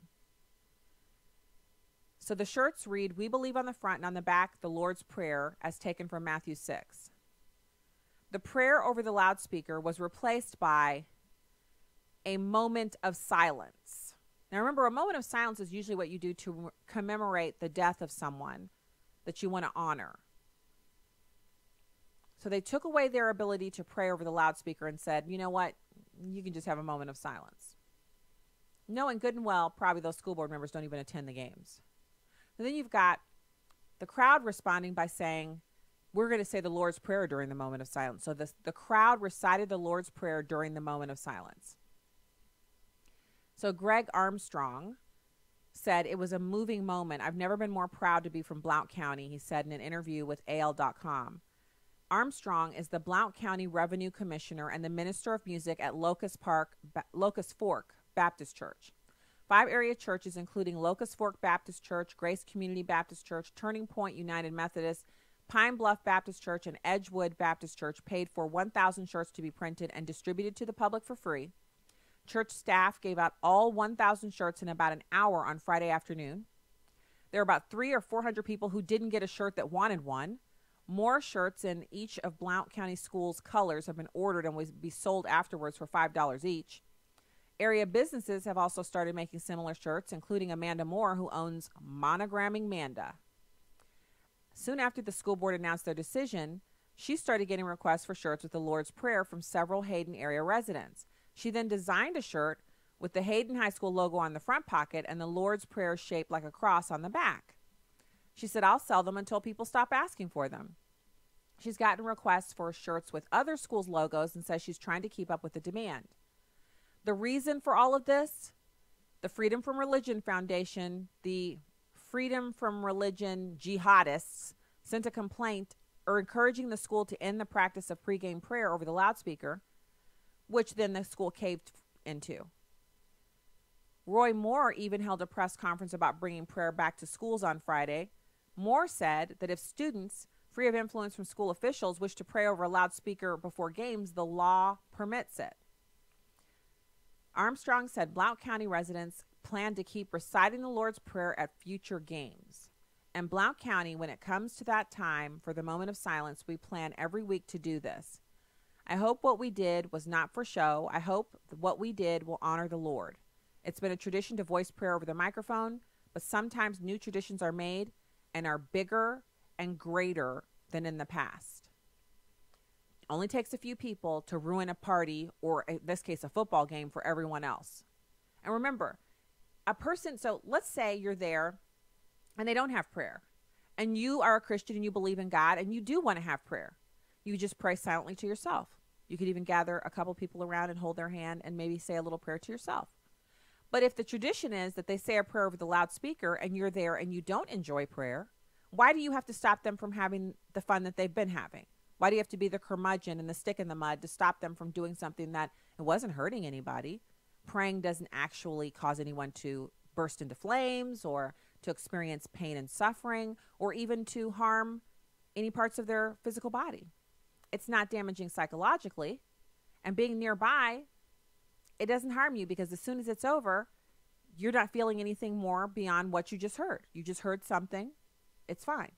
So the shirts read, "We believe" on the front, and on the back, the Lord's Prayer as taken from Matthew 6. The prayer over the loudspeaker was replaced by a moment of silence. Now remember, a moment of silence is usually what you do to commemorate the death of someone that you want to honor. So they took away their ability to pray over the loudspeaker and said, you know what, you can just have a moment of silence. Knowing good and well, probably those school board members don't even attend the games. And then you've got the crowd responding by saying, we're going to say the Lord's Prayer during the moment of silence. So the crowd recited the Lord's Prayer during the moment of silence. So Greg Armstrong said, "It was a moving moment. I've never been more proud to be from Blount County," he said in an interview with AL.com. Armstrong is the Blount County Revenue Commissioner and the Minister of Music at Locust Fork Baptist Church. 5 area churches, including Locust Fork Baptist Church, Grace Community Baptist Church, Turning Point United Methodist, Pine Bluff Baptist Church, and Edgewood Baptist Church, paid for 1,000 shirts to be printed and distributed to the public for free. Church staff gave out all 1,000 shirts in about an hour on Friday afternoon. There are about 300 or 400 people who didn't get a shirt that wanted one. More shirts in each of Blount County Schools' colors have been ordered and will be sold afterwards for $5 each. Area businesses have also started making similar shirts, including Amanda Moore, who owns Monogramming Manda. Soon after the school board announced their decision, she started getting requests for shirts with the Lord's Prayer from several Hayden area residents. She then designed a shirt with the Hayden High School logo on the front pocket and the Lord's Prayer shaped like a cross on the back. She said, I'll sell them until people stop asking for them. She's gotten requests for shirts with other schools' logos and says she's trying to keep up with the demand. The reason for all of this, the Freedom from Religion Foundation, the Freedom from Religion jihadists, sent a complaint encouraging the school to end the practice of pregame prayer over the loudspeaker, which then the school caved into. Roy Moore even held a press conference about bringing prayer back to schools on Friday. Moore said that if students, free of influence from school officials, wish to pray over a loudspeaker before games, the law permits it. Armstrong said Blount County residents plan to keep reciting the Lord's Prayer at future games. And Blount County, when it comes to that time for the moment of silence, we plan every week to do this. I hope what we did was not for show. I hope what we did will honor the Lord. It's been a tradition to voice prayer over the microphone, but sometimes new traditions are made and are bigger and greater than in the past. It only takes a few people to ruin a party, or in this case, a football game, for everyone else. And remember, a person, so let's say you're there and they don't have prayer, and you are a Christian and you believe in God and you do want to have prayer. You just pray silently to yourself. You could even gather a couple people around and hold their hand and maybe say a little prayer to yourself. But if the tradition is that they say a prayer over the loudspeaker and you're there and you don't enjoy prayer, why do you have to stop them from having the fun that they've been having? Why do you have to be the curmudgeon and the stick in the mud to stop them from doing something that it wasn't hurting anybody? Praying doesn't actually cause anyone to burst into flames or to experience pain and suffering or even to harm any parts of their physical body. It's not damaging psychologically. And being nearby, it doesn't harm you because as soon as it's over, you're not feeling anything more beyond what you just heard. You just heard something. It's fine.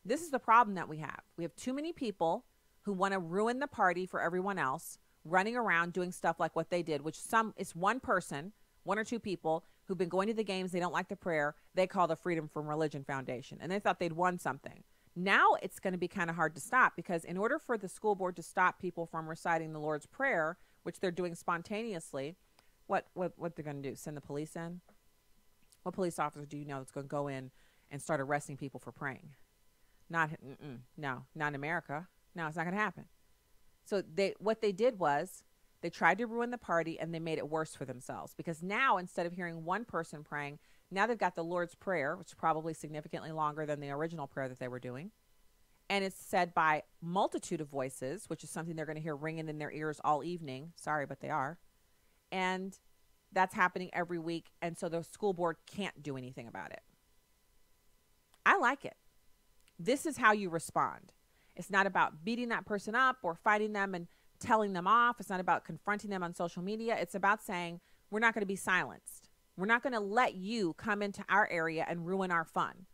This is the problem that we have. We have too many people who want to ruin the party for everyone else, running around doing stuff like what they did, which it's one person, one or two people who've been going to the games. They don't like the prayer. They call the Freedom from Religion Foundation, and they thought they'd won something. Now it's going to be kind of hard to stop because in order for the school board to stop people from reciting the Lord's Prayer, which they're doing spontaneously, what they're going to do? Send the police in? What police officer do you know that's going to go in and start arresting people for praying? Not in America. No, it's not going to happen. So what they did was they tried to ruin the party and they made it worse for themselves because now instead of hearing one person praying, now they've got the Lord's Prayer, which is probably significantly longer than the original prayer that they were doing. And it's said by multitude of voices, which is something they're going to hear ringing in their ears all evening. Sorry, but they are. And that's happening every week. And so the school board can't do anything about it. I like it. This is how you respond. It's not about beating that person up or fighting them and telling them off. It's not about confronting them on social media. It's about saying, we're not going to be silenced. We're not going to let you come into our area and ruin our fun.